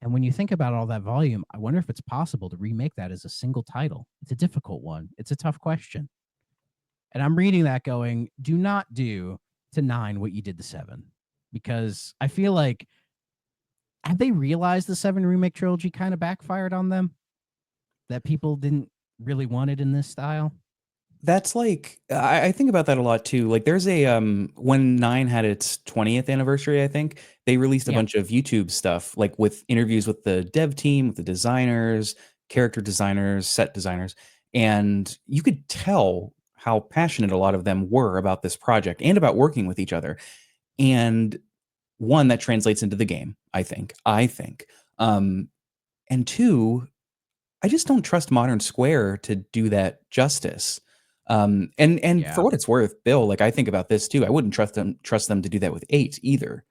And when you think about all that volume, I wonder if it's possible to remake that as a single title. It's a difficult one. It's a tough question. And I'm reading that going, do not do to 9 what you did to 7. Because I feel like, have they realized the 7 remake trilogy kind of backfired on them? That people didn't really want it in this style? That's like I think about that a lot too. Like there's a when 9 had its 20th anniversary, I think they released a bunch of YouTube stuff, like with interviews with the dev team, with the designers, character designers, set designers, and you could tell how passionate a lot of them were about this project and about working with each other. And one, that translates into the game, I think. And two, I just don't trust Modern Square to do that justice. And for what it's worth, Bill, like I think about this too. I wouldn't trust them to do that with 8 either.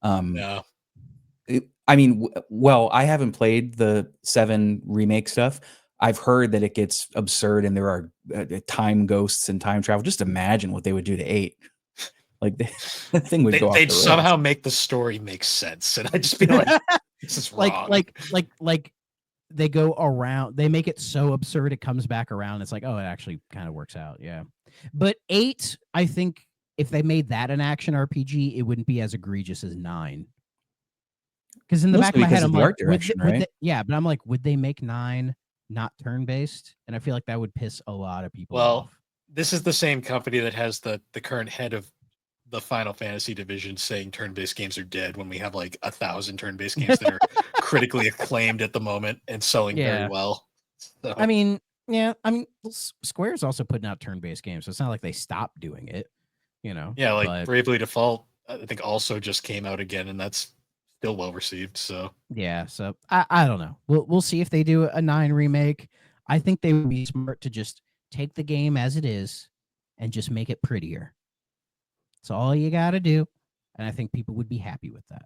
No. I mean, well, I haven't played the 7 remake stuff. I've heard that it gets absurd and there are time ghosts and time travel. Just imagine what they would do to 8. Like the thing would go off They'd the somehow rails. make the story make sense, and I'd just be like, "This is wrong." like they go around, they make it so absurd it comes back around. It's like, oh, it actually kind of works out. Yeah. But 8, I think if they made that an action RPG, it wouldn't be as egregious as 9. Because in the back of Mostly my head, because of I'm the like, art direction, right? yeah, but I'm like, would they make 9 not turn based? And I feel like that would piss a lot of people Well, off. this is the same company that has the current head of the Final Fantasy division saying turn-based games are dead when we have like 1,000 turn-based games that are critically acclaimed at the moment and selling very Yeah. well. So, I mean, yeah, I mean, Square's also putting out turn-based games, so it's not like they stopped doing it, you know. yeah, like But Bravely Default, I think also just came out again, and that's still well received. So yeah, so I don't know. We'll see if they do a 9 remake. I think they would be smart to just take the game as it is and just make it prettier. That's all you got to do, and I think people would be happy with that.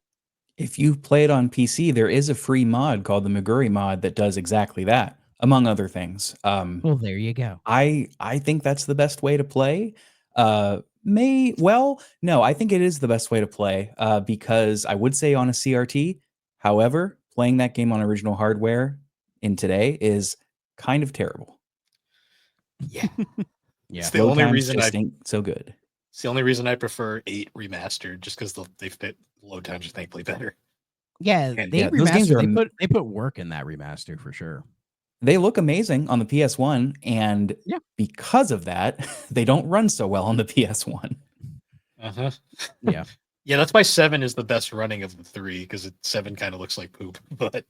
If you play it on PC, there is a free mod called the Meguri mod that does exactly that, among other things. Well, there you go. I think that's the best way to play. No, I think it is the best way to play because I would say on a CRT. However, playing that game on original hardware in today is kind of terrible. yeah, Yeah. it's the Load only times reason just ain't so good. it's the only reason I prefer 8 remastered, just because they fit load times are thankfully better. Yeah, And they Yeah, those games remastered. are They put work in that remaster for sure. they look amazing on the PS1, and Yeah. because of that, they don't run so well on the PS1. uh-huh. Yeah. Yeah, that's why 7 is the best running of the 3, because 7 kind of looks like poop. But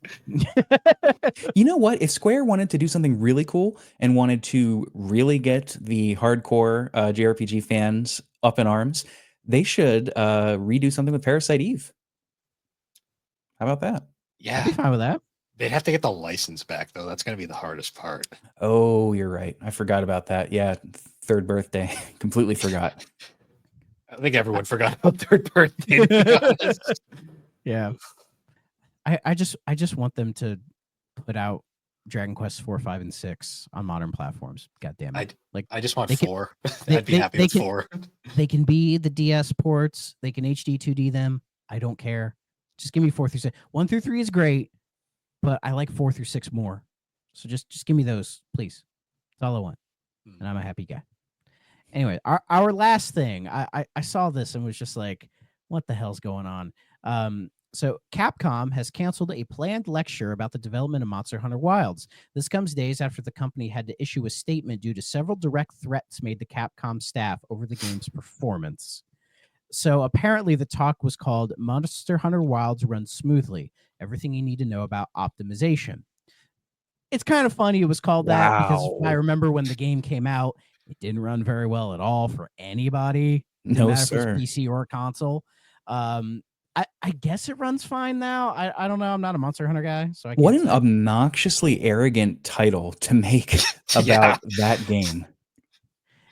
You know what? If Square wanted to do something really cool and wanted to really get the hardcore JRPG fans up in arms, they should redo something with Parasite Eve. How about that? I'd be yeah, fine with that. they'd have to get the license back, though. That's going to be the hardest part. Oh, you're right. I forgot about that. Yeah, third birthday. Completely forgot. I think everyone forgot about third birthday, to be honest. Yeah. I just want them to put out Dragon Quest 4, 5, and 6 on modern platforms. God damn it. Like I just want they can- 4. they- I'd be they- happy they with can- 4. they can be the DS ports, they can HD 2D them. I don't care. Just give me 4 through 6. 1 through 3 is great, but I like 4 through 6 more. So just give me those, please. That's all I want. And I'm a happy guy. Anyway, our last thing, I saw this and was just like, what the hell's going on? So Capcom has canceled a planned lecture about the development of Monster Hunter Wilds. This comes days after the company had to issue a statement due to several direct threats made to Capcom staff over the game's performance. So apparently the talk was called Monster Hunter Wilds Runs Smoothly. Everything you need to know about optimization. It's kind of funny it was called that because I Wow. remember when the game came out, it didn't run very well at all for anybody. Didn't No, matter if it sir. was PC or console. I guess it runs fine now. I don't know. I'm not a Monster Hunter guy, so I What can't an say. obnoxiously arrogant title to make about that game.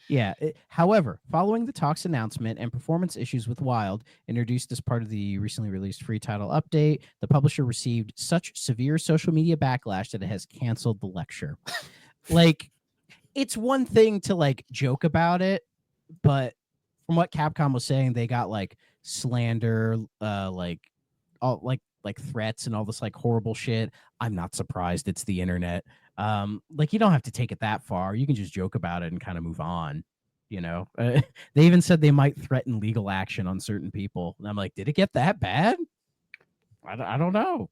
Yeah. However, following the talk's announcement and performance issues with Wild, introduced as part of the recently released free title update, the publisher received such severe social media backlash that it has canceled the lecture. Like, it's one thing to like joke about it, but from what Capcom was saying, they got like slander, like all like threats and all this like horrible shit. I'm not surprised. It's the internet. Like you don't have to take it that far. You can just joke about it and kind of move on. You know, they even said they might threaten legal action on certain people. And I'm like, did it get that bad? I don't know.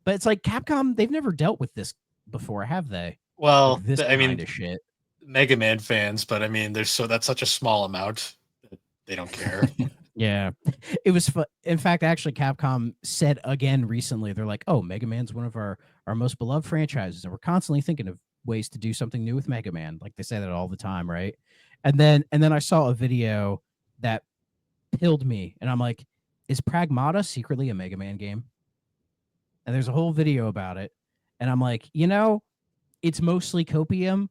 But it's like Capcom, they've never dealt with this before, have they? Well, Like this I mean, kind of shit. Mega Man fans, but I mean, that's such a small amount that they don't care. Yeah, it was. In fact, actually, Capcom said again recently, they're like, "Oh, Mega Man's one of our most beloved franchises, and we're constantly thinking of ways to do something new with Mega Man." Like they say that all the time, right? And then I saw a video that pilled me, and I'm like, "Is Pragmata secretly a Mega Man game?" And there's a whole video about it, and I'm like, you know, it's mostly copium,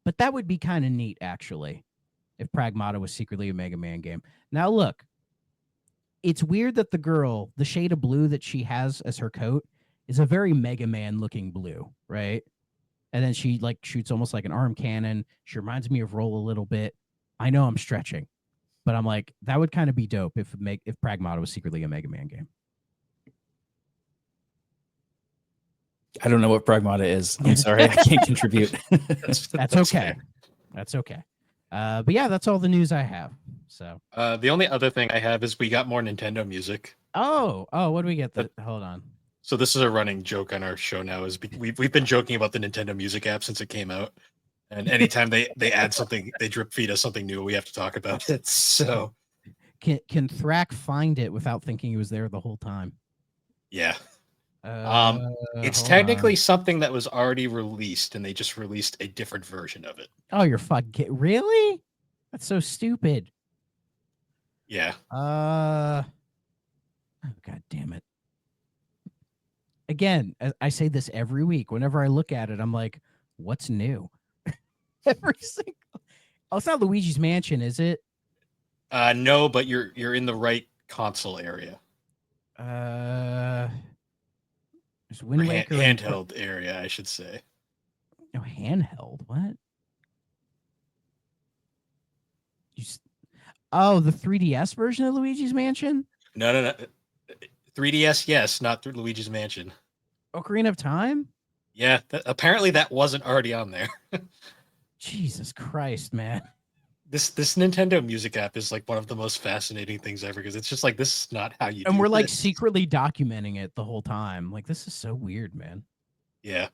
but that would be kind of neat, actually, if Pragmata was secretly a Mega Man game. Now, look. it's weird that the shade of blue that she has as her coat is a very Mega Man looking blue, right? And then she like shoots almost like an arm cannon. She reminds me of Roll a little bit. I know I'm stretching, but I'm like, that would kind of be dope if Pragmata was secretly a Mega Man game. I don't know what Pragmata is. I'm sorry, I can't contribute. That's okay. fair. That's okay. But yeah, that's all the news I have. So The only other thing I have is we got more Nintendo music. oh, what do we get? Hold on. So this is a running joke on our show now. Is we've been joking about the Nintendo Music app since it came out, and anytime they add something, they drip feed us something new, we have to talk about it. So Can Thrak find it without thinking he was there the whole time? yeah, it's Hold technically on. something that was already released, and they just released a different version of it. Oh, you're fucking really? That's so stupid. Yeah, Oh, God damn it. Again, I say this every week. Whenever I look at it, I'm like, what's new? Every single. Oh, it's not Luigi's Mansion, is it? no, but you're in the right console area, There's or Wind Waker and handheld area, I should say. no handheld. What? Oh, the 3DS version of Luigi's Mansion? No. 3DS, yes, not through Luigi's Mansion. Ocarina of Time? Yeah, apparently that wasn't already on there. Jesus Christ, man. This Nintendo Music app is like one of the most fascinating things ever because it's just like this is not how you. And do we're like this. secretly documenting it the whole time. Like, this is so weird, man. Yeah.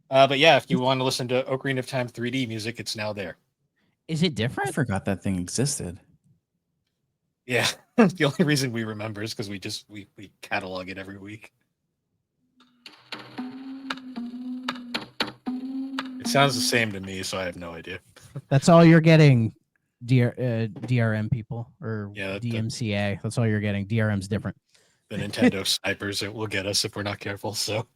But yeah, if you want to listen to Ocarina of Time 3D music, it's now there. Is it I different? forgot that thing existed. Yeah. The only reason we remember is because we catalog it every week. It sounds the same to me, so I have no idea. That's all you're getting, DRM people or Yeah, DMCA. That's all you're getting. DRM's different. The Nintendo snipers will get us if we're not careful. So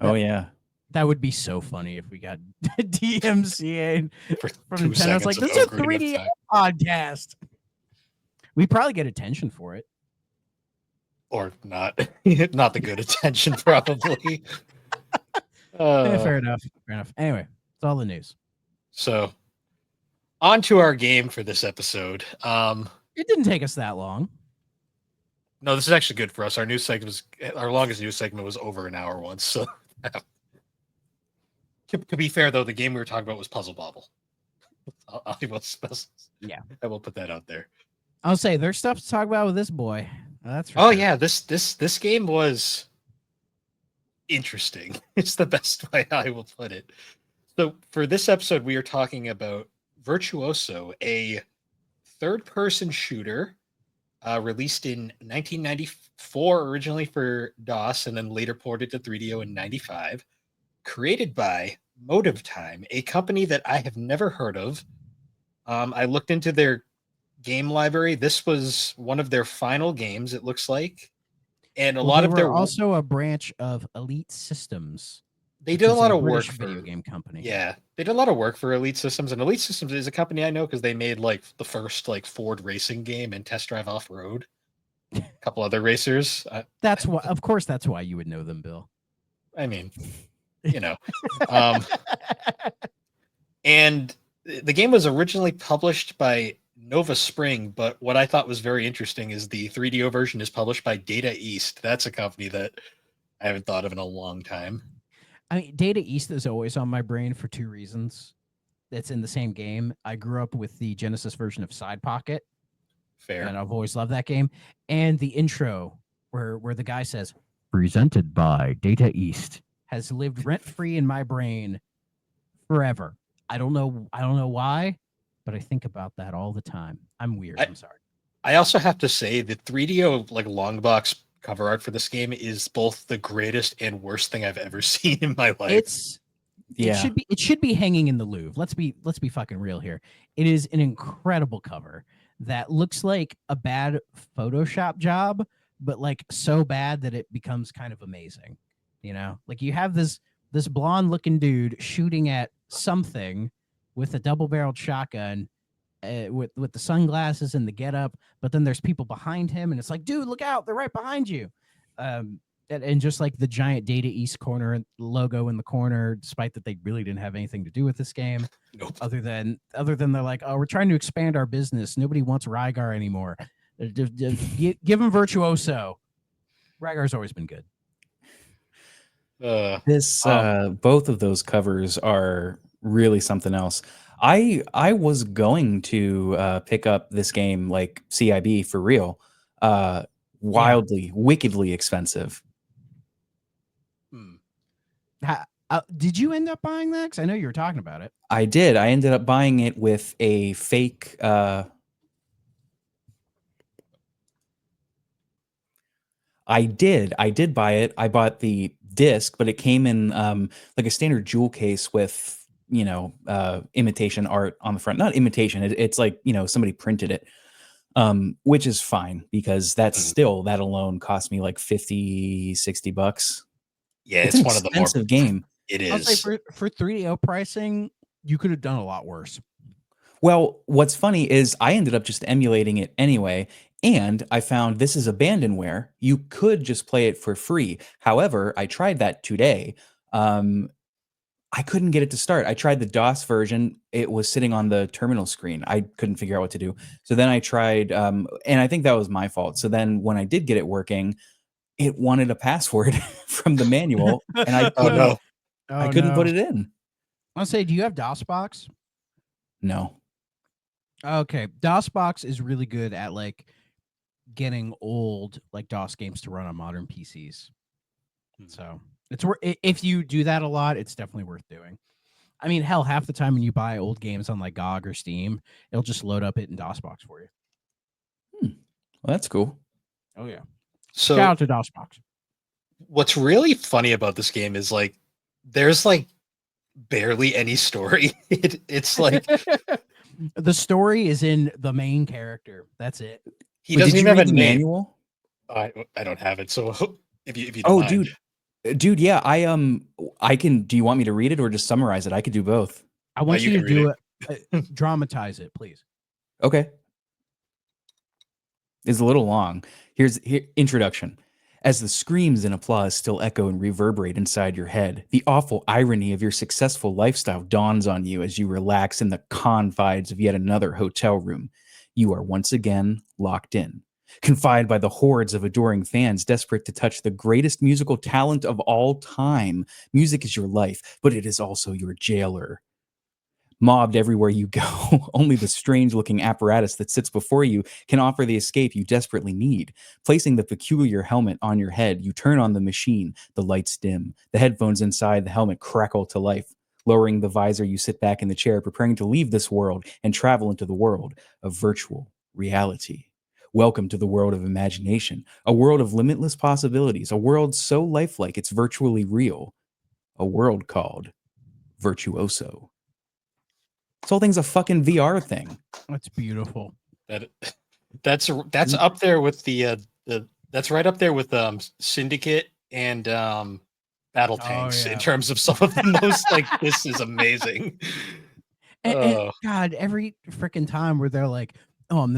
Oh yeah. That would be so funny if we got DMCA for from 2 Nintendo. It's seconds like, of this is a Ocarina of 3D Time. podcast. We probably get attention for it. Or not. Not the good attention, probably. Fair enough. Fair enough. Anyway, it's all the news. So, on to our game for this episode. It didn't take us that long. No, this is actually good for us. Our longest news segment was over an hour once. So, to be fair, though, the game we were talking about was Puzzle Bobble. Yeah, I will put that out there. I'll say there's stuff to talk about with this boy. That's for Oh sure. yeah, this game was interesting. It's the best way I will put it. So for this episode, we are talking about Virtuoso, a third-person shooter released in 1994, originally for DOS, and then later ported to 3DO in 95. Created by Motive Time, a company that I have never heard of. I looked into their game library. This was one of their final games, it looks like. And a lot they of their were also a branch of Elite Systems. they did a lot of work British for video game company. Yeah, they did a lot of work for Elite Systems, and Elite Systems is a company I know because they made like the first like Ford racing game and Test Drive Off Road. A couple other racers. That's why, of course, that's why you would know them, Bill. I mean, you know. And the game was originally published by Nova Spring, but what I thought was very interesting is the 3DO version is published by Data East. That's a company that I haven't thought of in a long time. I mean, Data East is always on my brain for two reasons. It's in the same game. I grew up with the Genesis version of Side Pocket. Fair. And I've always loved that game. And the intro where the guy says, presented by Data East, has lived rent-free in my brain forever. I don't know why, but I think about that all the time. I'm weird. I'm sorry. I also have to say the 3DO like long box cover art for this game is both the greatest and worst thing I've ever seen in my life. It should be hanging in the Louvre. Let's be fucking real here. It is an incredible cover that looks like a bad Photoshop job, but like so bad that it becomes kind of amazing. You know, like you have this blonde looking dude shooting at something with a double-barreled shotgun, with the sunglasses and the getup, but then there's people behind him, and it's like, dude, look out, they're right behind you. And just like the giant Data East corner logo in the corner, despite that they really didn't have anything to do with this game, Nope. other than they're like, oh, we're trying to expand our business. Nobody wants Rygar anymore. Give him Virtuoso. Rygar's always been good. This both of those covers are really something else. I was going to pick up this game like CIB for real. Wildly, wickedly expensive. Hmm. Did you end up buying that? Because I know you were talking about it. I did. I ended up buying it with a fake I did buy it. I bought the disc, but it came in like a standard jewel case with, imitation art on the front. Not imitation. It's like, somebody printed it. Which is fine because that's still, that alone cost me like 50, $60. Yeah, It's it's an one of the more. expensive game. It I'll say is. for 3DO pricing, you could have done a lot worse. Well, what's funny is I ended up just emulating it anyway, and I found this is abandonware. You could just play it for free. However, I tried that today. I couldn't get it to start. I tried the DOS version. It was sitting on the terminal screen. I couldn't figure out what to do. So then I tried, and I think that was my fault. So then when I did get it working, it wanted a password from the manual, and I Oh no. couldn't put it in. I'll say, do you have DOSBox? No. Okay, DOSBox is really good at like getting old like DOS games to run on modern PCs. So it's if you do that a lot, it's definitely worth doing. I mean, hell, half the time when you buy old games on like GOG or Steam, it'll just load up it in DOSBox for you. Well, that's cool. Oh yeah. So Shout out to DOSBox. what's really funny about this game is like there's like barely any story. It's like the story is in the main character. That's it. he Wait, doesn't did you even have read a the name. manual? I don't have it. So if you don't Oh, mind. dude, yeah. I can. Do you want me to read it or just summarize it? I could do both. I want you you can to read do it. Dramatize it, please. Okay. It's a little long. Here's introduction. As the screams and applause still echo and reverberate inside your head, the awful irony of your successful lifestyle dawns on you as you relax in the confines of yet another hotel room. You are once again locked in, confined by the hordes of adoring fans desperate to touch the greatest musical talent of all time. Music is your life, but it is also your jailer. Mobbed everywhere you go, only the strange looking apparatus that sits before you can offer the escape you desperately need. Placing the peculiar helmet on your head, you turn on the machine, the lights dim, the headphones inside the helmet crackle to life. Lowering the visor, you sit back in the chair, preparing to leave this world and travel into the world of virtual reality. Welcome to the world of imagination, a world of limitless possibilities, a world so lifelike it's virtually real, a world called Virtuoso. This whole thing's a fucking VR thing. That's beautiful. That's up there with the that's right up there with Syndicate and Battle Tanks in terms of some of the most like this is amazing. And God, every freaking time where they're like, "Oh, I'm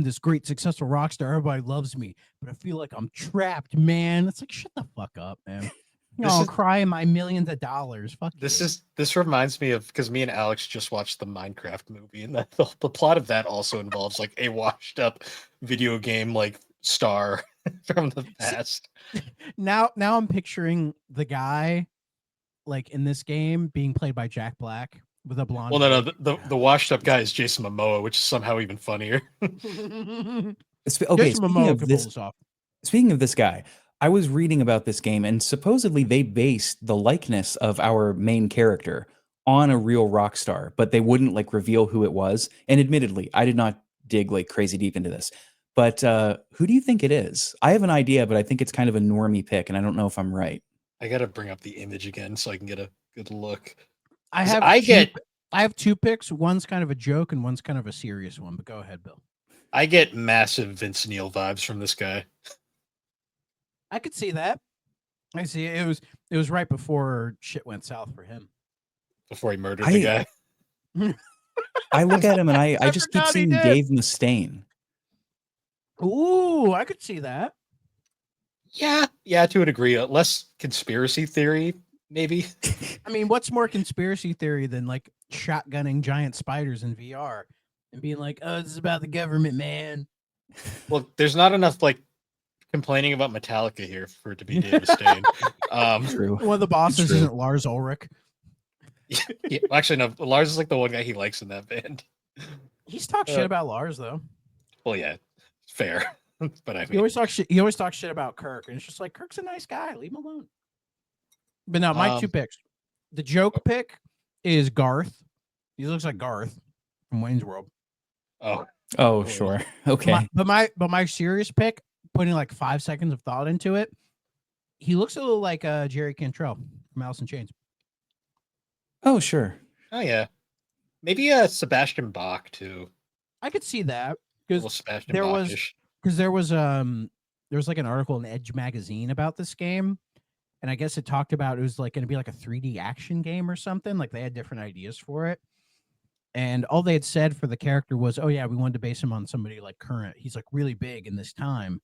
this great successful rock star. Everybody loves me, but I feel like I'm trapped, man." It's like, shut the fuck up, man. I'll cry in my millions of dollars. Fuck you. This reminds me of because me and Alex just watched the Minecraft movie, and the plot of that also involves like a washed up video game like star from the past. Now I'm picturing the guy like in this game being played by Jack Black with a blonde. Well, no, the washed up guy is Jason Momoa, which is somehow even funnier. Okay, speaking of this guy, I was reading about this game, and supposedly they based the likeness of our main character on a real rock star, but they wouldn't like reveal who it was. And admittedly, I did not dig like crazy deep into this. But who do you think it is? I have an idea, but I think it's kind of a normie pick, and I don't know if I'm right. I gotta bring up the image again so I can get a good look. I have two picks. One's kind of a joke, and one's kind of a serious one. But go ahead, Bill. I get massive Vince Neil vibes from this guy. I could see that. I see it was right before shit went south for him. Before he murdered the guy. I look at him and I I just keep forgot he seeing did. Dave Mustaine. Ooh, I could see that. Yeah, to a degree. Less conspiracy theory, maybe. I mean, what's more conspiracy theory than like shotgunning giant spiders in VR and being like, "Oh, this is about the government, man." Well, there's not enough like complaining about Metallica here for it to be Dave Mustaine. True. One of the bosses True. isn't Lars Ulrich. Yeah, actually, no. Lars is like the one guy he likes in that band. He's talked shit about Lars though. Well, yeah, fair. But I He mean, always talks shit. He always talks shit about Kirk, and it's just like Kirk's a nice guy. Leave him alone. But now, my two picks. The joke pick is Garth. He looks like Garth from Wayne's World. oh, Oh, sure. Okay. But my serious pick, putting like 5 seconds of thought into it, he looks a little like Jerry Cantrell from Alice in Chains. Oh, sure. oh yeah, maybe Sebastian Bach too. I could see that A little because Sebastian there was Bachish. there was like an article in Edge magazine about this game, and I guess it talked about it was like going to be like a 3D action game or something. Like they had different ideas for it, and all they had said for the character was, "Oh yeah, we wanted to base him on somebody like current. He's like really big in this time,"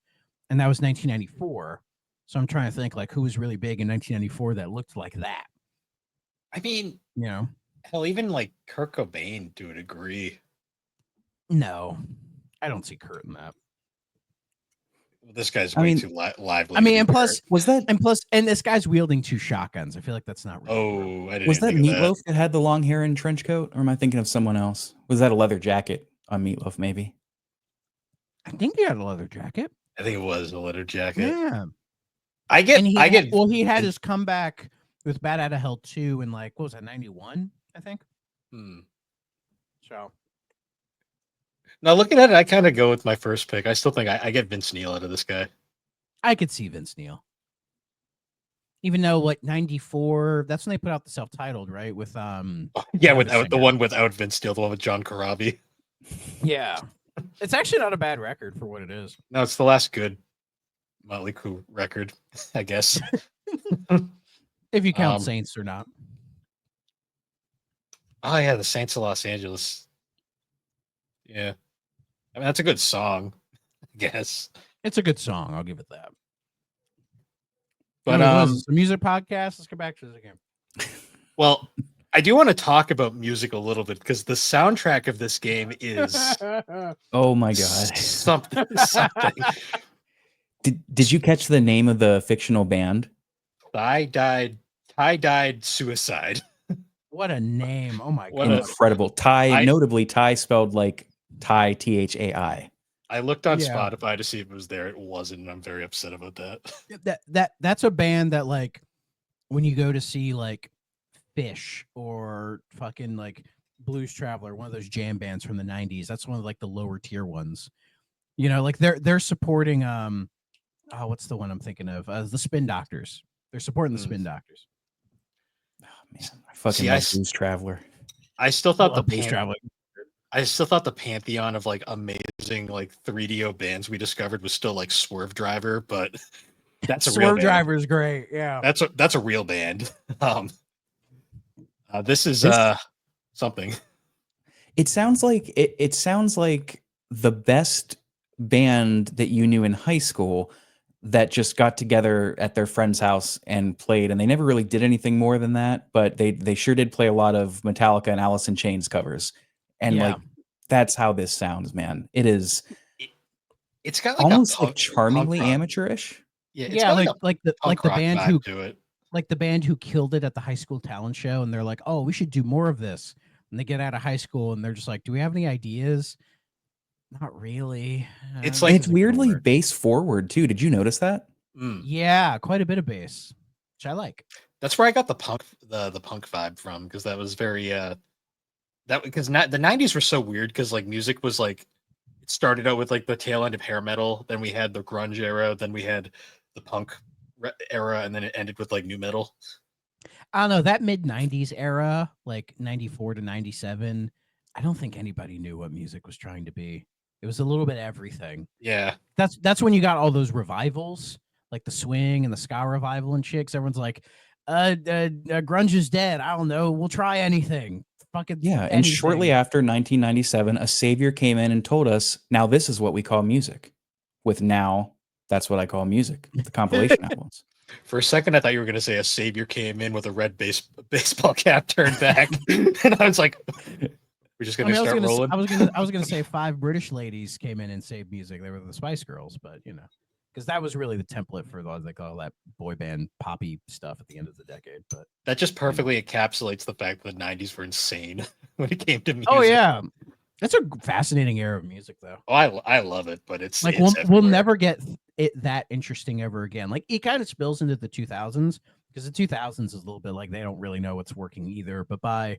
and that was 1994. So I'm trying to think like who was really big in 1994 that looked like that. I mean, You know, hell, even like Kurt Cobain to a degree. no, I don't see Kurt in that. This guy's I way mean- too lively. I to mean, be and plus, Was that and this guy's wielding 2 shotguns. I feel like that's not really true. Oh, I didn't was even that think of Meatloaf that had the long hair and trench coat, or am I thinking of someone else? Was that a leather jacket on Meatloaf? Maybe. I think he had a leather jacket. I think it was a leather jacket. Yeah. I get. And he I had, get. well, he had his comeback with Bat Out of Hell 2 in like, what was that, 91, I think. Hmm. So Now looking at it, I kind of go with my first pick. I still think I get Vince Neil out of this guy. I could see Vince Neil. Even though like 94, that's when they put out the self-titled, right? With Yeah, the without the singer. one without Vince Neil, the one with John Corabi. Yeah. It's actually not a bad record for what it is. No, it's the last good Motley Crue record, I guess. If you count Um, Saints or not. Oh yeah, the Saints of Los Angeles. Yeah, I mean that's a good song, I guess. It's a good song, I'll give it that. But What is this, a music podcast? Let's go back to this again. well, I do want to talk about music a little bit because the soundtrack of this game is Oh my god. something. Did you catch the name of the fictional band? Ty died suicide. What a name. Oh my What god. Incredible. Ty, I- notably Ty spelled like Ty, Thai. I looked on Yeah. Spotify to see if it was there. It wasn't, and I'm very upset about that. That's a band that like when you go to see like Fish or fucking like Blues Traveler, one of those jam bands from the 90s, that's one of like the lower tier ones. You know, like they're supporting what's the one I'm thinking of? The Spin Doctors. They're supporting the Spin Doctors. Oh man, I fucking See, I love s- Blues Traveler. I still thought the Blues Traveler. I still thought the pantheon of like amazing like 3DO bands we discovered was still like Swerve Driver, but that's a real Swerve band. Driver is great. Yeah. That's a real band. This is This- something. It sounds like it sounds like the best band that you knew in high school that just got together at their friend's house and played, and they never really did anything more than that, but they sure did play a lot of Metallica and Alice in Chains covers. And Yeah. like that's how this sounds, man. It is It's got like almost a like charmingly punk rock. amateurish. Yeah, it's Yeah, got like a like the punk rock band vibe who to it. like the band who killed it at the high school talent show, and they're like, "Oh, we should do more of this." And they get out of high school, and they're just like, "Do we have any ideas?" Not really. It's This like- And it's isn't gonna weirdly work. bass forward too. Did you notice that? Mm. Yeah, quite a bit of bass, which I like. That's where I got the punk vibe from because that was very that because the 90s were so weird because like music was like it started out with like the tail end of hair metal, then we had the grunge era, then we had the punk era, and then it ended with like new metal. I don't know, that mid 90s era, like 94 to 97, I don't think anybody knew what music was trying to be. It was a little bit everything. Yeah, That's when you got all those revivals, like the swing and the ska revival and shit. 'Cause everyone's like, grunge is dead. I don't know. We'll try anything. fucking Yeah, and shortly anything. after 1997, a savior came in and told us, "Now this is what we call music." With "Now That's What I Call Music," the compilation albums. For a second, I thought you were going to say a savior came in with a red baseball cap turned back, and I was like, "We're just going to start rolling." I was gonna say 5 British ladies came in and saved music. They were the Spice Girls, but because that was really the template for like all that boy band poppy stuff at the end of the decade. But That just perfectly encapsulates the fact that the '90s were insane when it came to music. oh yeah, that's a fascinating era of music, though. Oh, I love it, but it's Like it's we'll everywhere. never get it that interesting ever again. Like it kind of spills into the 2000s because the 2000s is a little bit like they don't really know what's working either. But by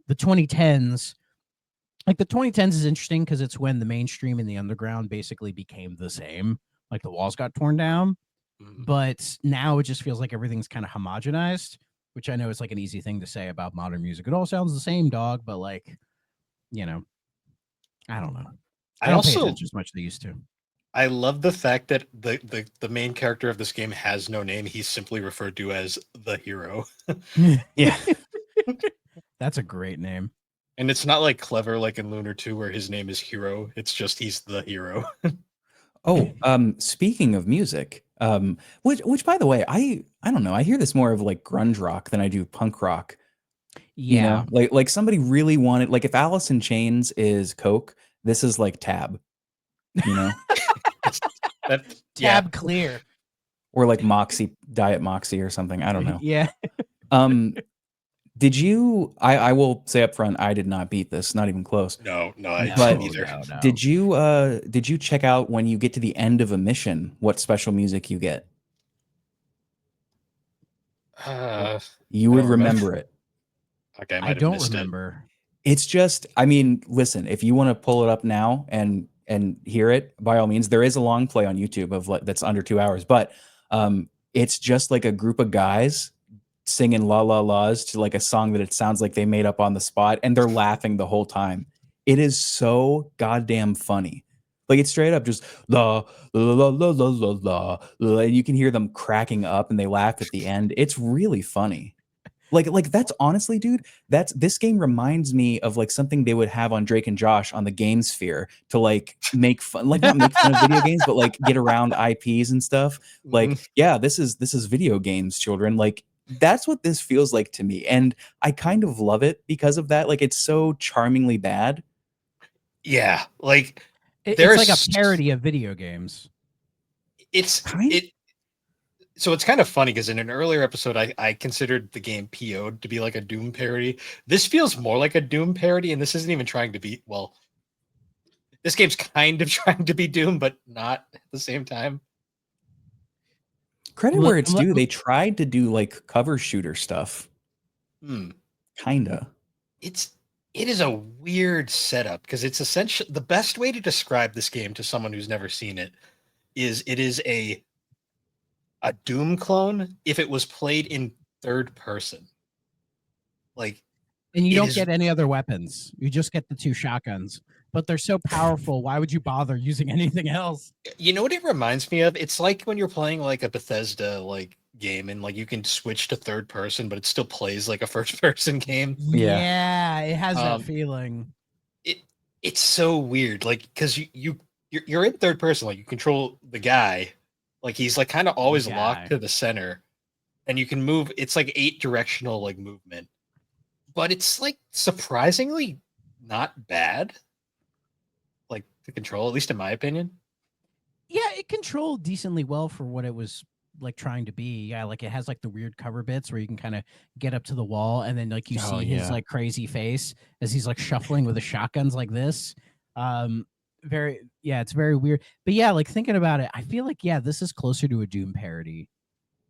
the 2010s, like the 2010s is interesting because it's when the mainstream and the underground basically became the same. Like the walls got torn down, Mhm. but now it just feels like everything's kind of homogenized, which I know is like an easy thing to say about modern music. It all sounds the same, dog, but like, you know, I don't know. I I don't pay also attention as much as they used to. I love the fact that the main character of this game has no name. He's simply referred to as the hero. Yeah. That's a great name. And it's not like clever like in Lunar 2 where his name is Hero. It's just he's the hero. Oh, speaking of music, which by the way, I don't know, I hear this more of like grunge rock than I do punk rock. You Yeah. know, like somebody really wanted, like if Alice in Chains is Coke, this is like Tab, you know, That yeah. Tab clear. or like Moxie, Diet Moxie or something. I don't know. Yeah. Um, did you? I will say up front, I did not beat this, not even close. No, I But didn't either. No. did you check out when you get to the end of a mission what special music you get? You I would don't remember it. Okay, I I might have don't missed it. remember. It's just, I mean, listen, if you want to pull it up now and hear it, by all means, there is a long play on YouTube of like that's under 2 hours, but it's just like a group of guys singing la la la's to like a song that it sounds like they made up on the spot, and they're laughing the whole time. It is so goddamn funny. Like it's straight up just la la la la la la la, la, and you can hear them cracking up and they laugh at the end. It's really funny. Like that's honestly, dude, that's this game reminds me of like something they would have on Drake and Josh on the Game Sphere to like make fun, like not make fun of video games, but like get around IPs and stuff. Like, Mhm. yeah, this is video games, children. Like that's what this feels like to me. And I kind of love it because of that. Like it's so charmingly bad. Yeah, like It's like a there's parody of video games. it's Kind it so it's kind of funny because in an earlier episode I considered the game PO'd to be like a Doom parody. This feels more like a Doom parody, and this isn't even trying to be well, this game's kind of trying to be Doom, but not at the same time. credit Look, where it's due. They tried to do like cover shooter stuff. Hmm. Kinda. It is a weird setup because it's essentially the best way to describe this game to someone who's never seen it is it is a Doom clone if it was played in third person. Like and you it don't is get any other weapons. You just get the 2 shotguns, but they're so powerful. Why would you bother using anything else? you know what it reminds me of? It's like when you're playing like a Bethesda like game and like you can switch to third person, but it still plays like a first person game. Yeah. Yeah, it has that Um, feeling. It it's so weird, like because you're in third person, like you control the guy, like he's like kind of always guy. locked to the center, and you can move. It's like 8 directional like movement, but it's like surprisingly not bad, like to control, at least in my opinion. Yeah, it controlled decently well for what it was like trying to be. Yeah, like it has like the weird cover bits where you can kind of get up to the wall and then like you Oh, see his yeah. like crazy face as he's like shuffling with the shotguns like this. Very yeah, it's very weird. But yeah, like thinking about it, I feel like yeah, this is closer to a Doom parody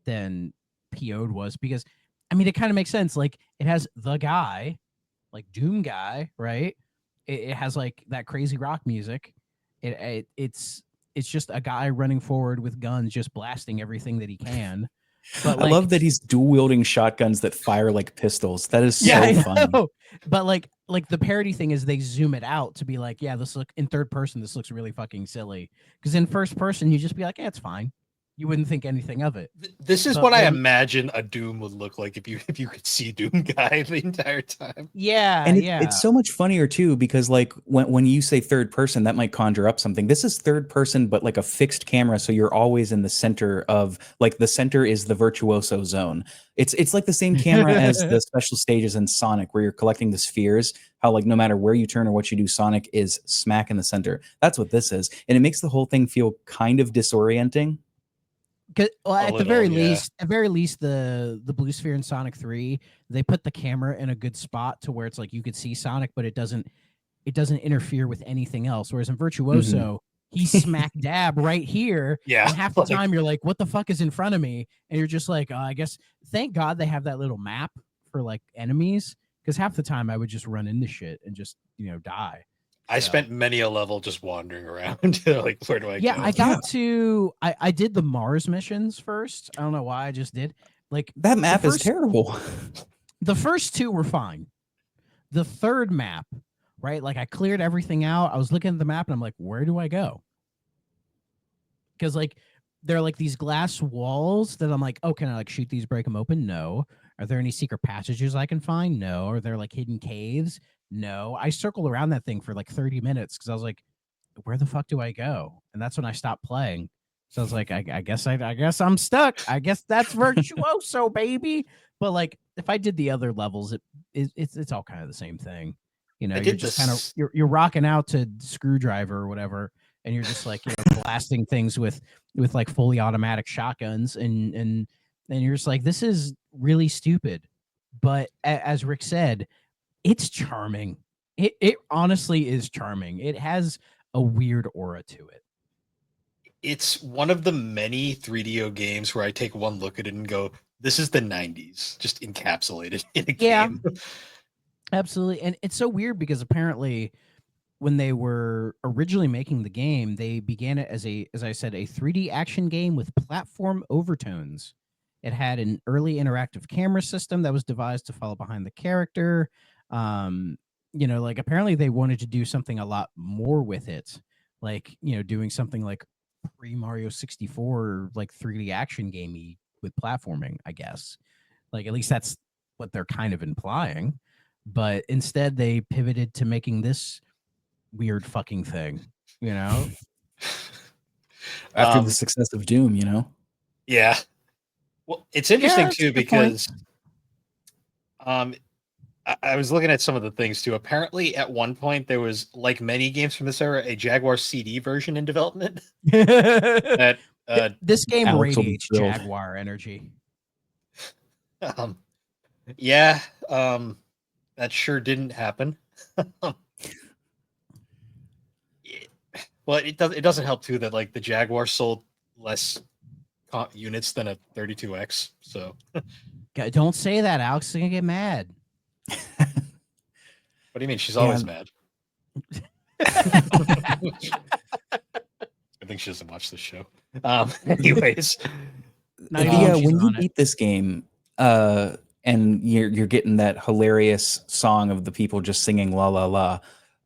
than PO'd was because I mean it kind of makes sense. Like it has the guy, like Doom guy, right? It has like that crazy rock music. It's just a guy running forward with guns, just blasting everything that he can. But I like, love that he's dual wielding shotguns that fire like pistols. That is yeah, so I funny. know. But like the parody thing is they zoom it out to be like, yeah, this look in third person, this looks really fucking silly. Because in first person, you just be like, yeah, it's fine. you wouldn't think anything of it. This is But what I when- imagine a Doom would look like if you could see Doom Guy the entire time. Yeah, And yeah. it's so much funnier too, because like when you say third person, that might conjure up something. This is third person, but like a fixed camera, so you're always in the center of, like, the center is the virtuoso zone. It's like the same camera as the special stages in Sonic, where you're collecting the spheres. How, like, no matter where you turn or what you do, Sonic is smack in the center. That's what this is, and it makes the whole thing feel kind of disorienting. Well, A at the little, very yeah. least, the blue sphere in Sonic 3, they put the camera in a good spot to where it's like you could see Sonic, but it doesn't interfere with anything else. Whereas in Virtuoso, he's smack dab right here, Yeah, and half the like- time you're like, "What the fuck is in front of me?" And you're just like, "I guess." Thank God they have that little map for like enemies, because half the time I would just run into shit and just die. I So- spent many a level just wandering around. Like, where do I Yeah, go? I got to I did the Mars missions first. I don't know why I just did. Like That map is first- terrible. the first two were fine. The third map, right? Like I cleared everything out. I was looking at the map and I'm like, where do I go? Because like there are like these glass walls that I'm like, oh, can I like shoot these, break them open? No. Are there any secret passages I can find? No. Are there like hidden caves? No. I circled around that thing for like 30 minutes because I was like, where the fuck do I go? And that's when I stopped playing. So I was like, I guess I'm stuck. I guess that's Virtuoso, baby. But like, if I did the other levels, it's all kind of the same thing. You know, I you're did just this- kind of you're rocking out to Screwdriver or whatever, and you're just like blasting things with like fully automatic shotguns, and you're just like, this is really stupid. But as Rick said, it's charming. It honestly is charming. It has a weird aura to it. It's one of the many 3DO games where I take one look at it and go, "This is the '90s, just encapsulated in a Yeah. game." Absolutely. And it's so weird because apparently when they were originally making the game, they began it as as I said, a 3D action game with platform overtones. It had an early interactive camera system that was devised to follow behind the character. Like apparently they wanted to do something a lot more with it. Like, doing something like pre Mario 64, like 3D action gamey with platforming, I guess. Like at least that's what they're kind of implying. But instead they pivoted to making this weird fucking thing, After Um, the success of Doom, Yeah. Well, it's interesting that's a too good point. because I was looking at some of the things too. Apparently, at one point there was, like many games from this era, a Jaguar CD version in development. That This game Alex will be radiates thrilled. Jaguar energy. yeah, that sure didn't happen. Well, it doesn't help too that like the Jaguar sold less units than a 32X. So Don't say that, Alex is gonna get mad. what do you mean? She's always mad. I think she doesn't watch this show. Anyways, Not even when she's when you on it. beat this game, and you're getting that hilarious song of the people just singing la la la.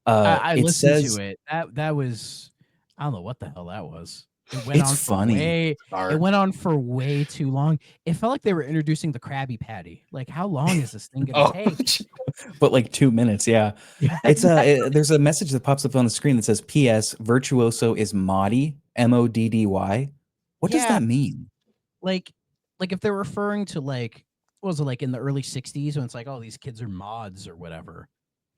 I It listened says to it. That was, I don't know what the hell that was. It went It's on funny. it went on for way too long. It felt like they were introducing the Krabby Patty. Like, how long is this thing gonna take? but like 2 minutes, yeah. Yeah. It's there's a message that pops up on the screen that says P.S. Virtuoso is Moddy, Moddy. What does Yeah. that mean? like if they're referring to like, what was it, like in the early 60s when it's like, oh, these kids are mods or whatever,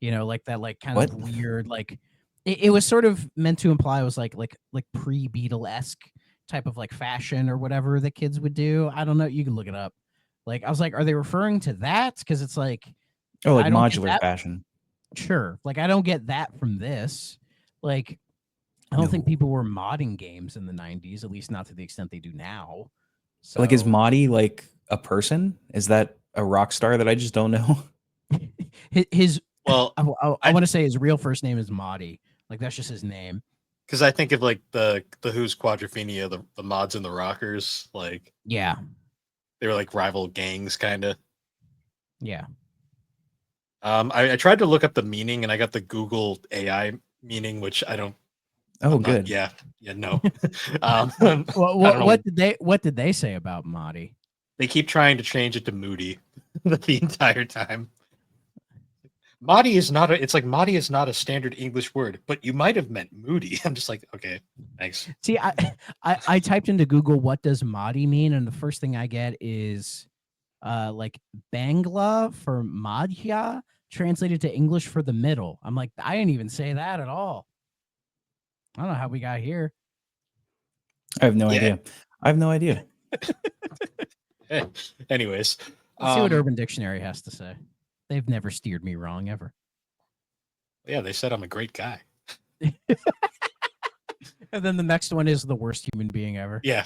like that, like kind of What? weird, like it was sort of meant to imply it was like pre-Beatle-esque type of like fashion or whatever that kids would do. I don't know, you can look it up. Like I was like, are they referring to that? Because it's like, Oh, like I don't get modular that. fashion. Sure, like I don't get that from this. Like I don't think No. people were modding games in the 90s, at least not to the extent they do now. So Like, is Moddy like a person? Is that a rock star that I just don't know? his well, I I- want to say his real first name is Mahdi. Like that's just his name. because I think of like the Who's Quadrophenia, the mods and the rockers, like Yeah, they were like rival gangs, kind of. yeah. I tried to look up the meaning and I got the Google AI meaning, which I don't Oh, I'm not. good. Yeah, no. I don't know. What did they say about Mahdi? They keep trying to change it to Moody the entire time. Mahdi is not a. It's like Mahdi is not a standard English word, but you might have meant Moody. I'm just like, okay, thanks. See, I typed into Google what does Mahdi mean, and the first thing I get is like Bangla for Madhya, translated to English for the middle. I'm like, I didn't even say that at all. I don't know how we got here. I have no Yeah. idea. I have no idea. Anyways, Let's see what Urban Dictionary has to say. They've never steered me wrong ever. yeah, they said I'm a great guy. And then the next one is the worst human being ever. Yeah,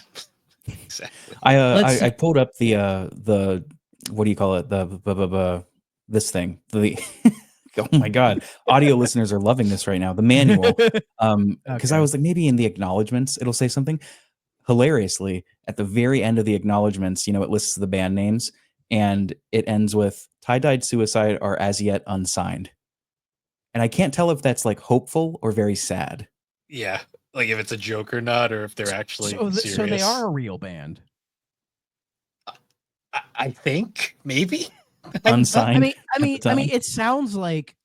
exactly. I pulled up the what do you call it, the this thing, the oh my god, audio listeners are loving this right now, the manual, because I Okay. was like, maybe in the acknowledgments it'll say something. Hilariously, at the very end of the acknowledgments, it lists the band names, and it ends with tie-dyed suicide are as yet unsigned, and I can't tell if that's like hopeful or very sad. Yeah, like if it's a joke or not, or if they're actually serious. So they are a real band. I think maybe. Unsigned. I mean, it sounds like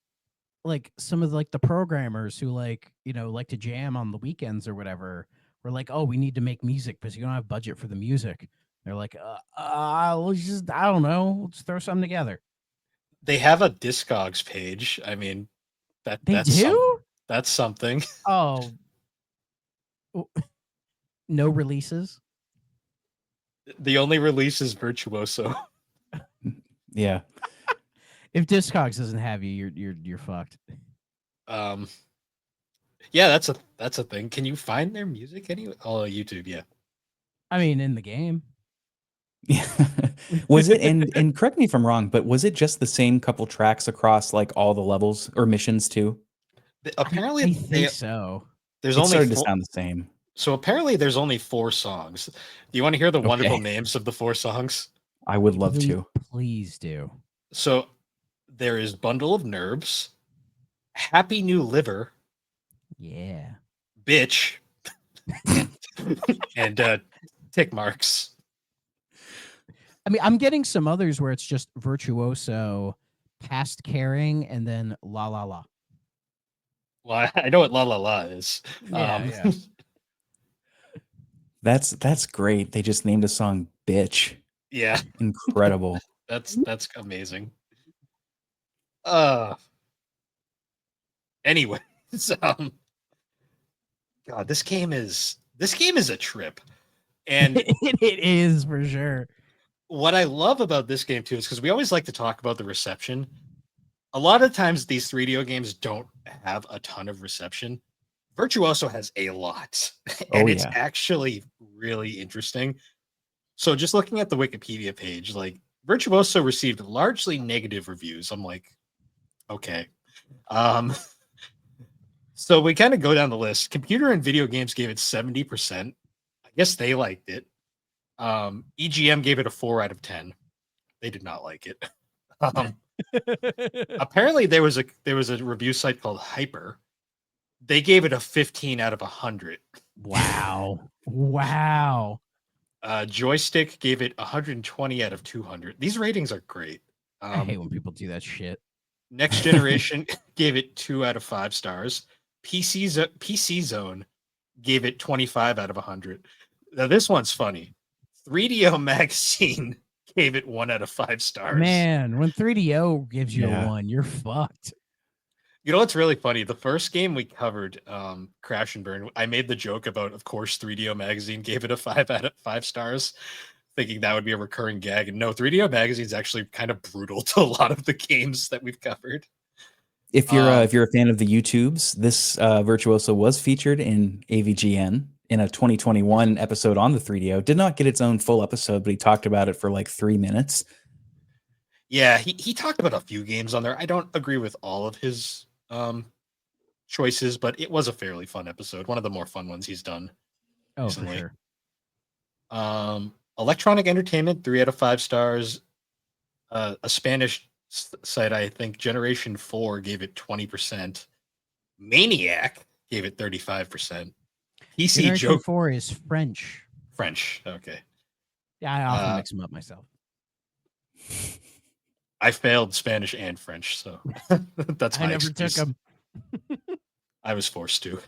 some of like the programmers who like to jam on the weekends or whatever. We're like, oh, we need to make music because you don't have budget for the music. They're like, let's just, I don't know, let's throw something together. They have a Discogs page. I mean, They that's do. that's something. Oh, no releases. The only release is Virtuoso. Yeah. If Discogs doesn't have you, you're fucked. Yeah, that's a thing. Can you find their music anyway? Oh, YouTube, yeah. I mean, in the game. Yeah. Was it, and correct me if I'm wrong, but was it just the same couple tracks across like all the levels or missions too? Apparently, I think so. There's It only started to sound the same. So apparently, there's only 4 songs. Do you want to hear the wonderful names of the 4 songs? I would love to. Please do. So there is Bundle of Nerves, Happy New Liver, yeah, Bitch, and Tick Marks. I mean, I'm getting some others where it's just Virtuoso, Past Caring, and then La La La. Well, I know what La La La is. Yeah. That's great. They just named a song "Bitch." Yeah, incredible. That's amazing. Anyways, God, this game is a trip, and it is for sure. What I love about this game too is because we always like to talk about the reception. A lot of times these 3DO games don't have a ton of reception. Virtuoso has a lot, and it's actually really interesting. So just looking at the Wikipedia page, like Virtuoso received largely negative reviews. I'm like, okay. So we kind of go down the list. Computer and Video Games gave it 70%. I guess they liked it. EGM gave it a 4 out of 10. They did not like it. Apparently there was a review site called Hyper. They gave it a 15 out of 100. Wow. Joystick gave it 120 out of 200. These ratings are great. I hate when people do that shit. Next Generation gave it 2 out of 5 stars. PC Zone gave it 25 out of 100. Now this one's funny. 3DO Magazine gave it 1 out of 5 stars. Man, when 3DO gives you a 1, you're fucked. You know what's really funny? The first game we covered, Crash and Burn, I made the joke about, of course, 3DO Magazine gave it a 5 out of 5 stars, thinking that would be a recurring gag. And no, 3DO Magazine is actually kind of brutal to a lot of the games that we've covered. If you're a fan of the YouTubes, this Virtuoso was featured in AVGN in a 2021 episode on the 3DO. Did not get its own full episode, but he talked about it for like 3 minutes. Yeah, he talked about a few games on there. I don't agree with all of his choices, but it was a fairly fun episode. One of the more fun ones he's done recently. For sure. Electronic Entertainment, 3 out of 5 stars. A Spanish site, I think, Generation 4 gave it 20%. Maniac gave it 35%. PC Generation Joke 4 is French. French. Okay. Yeah, I often Uh, mix them up myself. I failed Spanish and French, so that's I my never took excuse. them. I was forced to.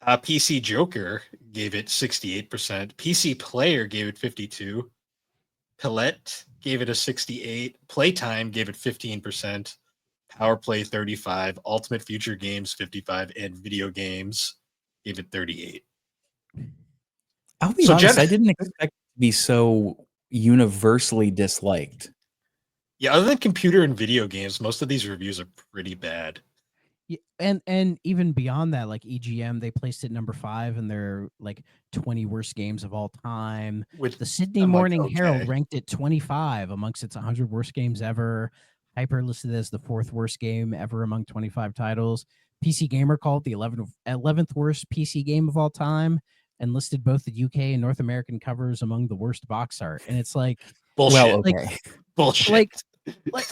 PC Joker gave it 68%. PC Player gave it 52. Palette gave it a 68. Playtime gave it 15%. Power Play 35. Ultimate Future Games 55. And Video Games gave it 38. I'll be So honest, I didn't expect it to be so universally disliked. Yeah, other than computer and video games, most of these reviews are pretty bad. Yeah, and even beyond that, like EGM, they placed it number 5 in their like 20 worst games of all time. Which The Sydney I'm like, Morning Herald okay. ranked it 25 amongst its 100 worst games ever. Hyper listed it as the 4th worst game ever among 25 titles. PC Gamer called it the 11th worst PC game of all time, and listed both the UK and North American covers among the worst box art. And it's like Bullshit. Well, like okay. Bullshit.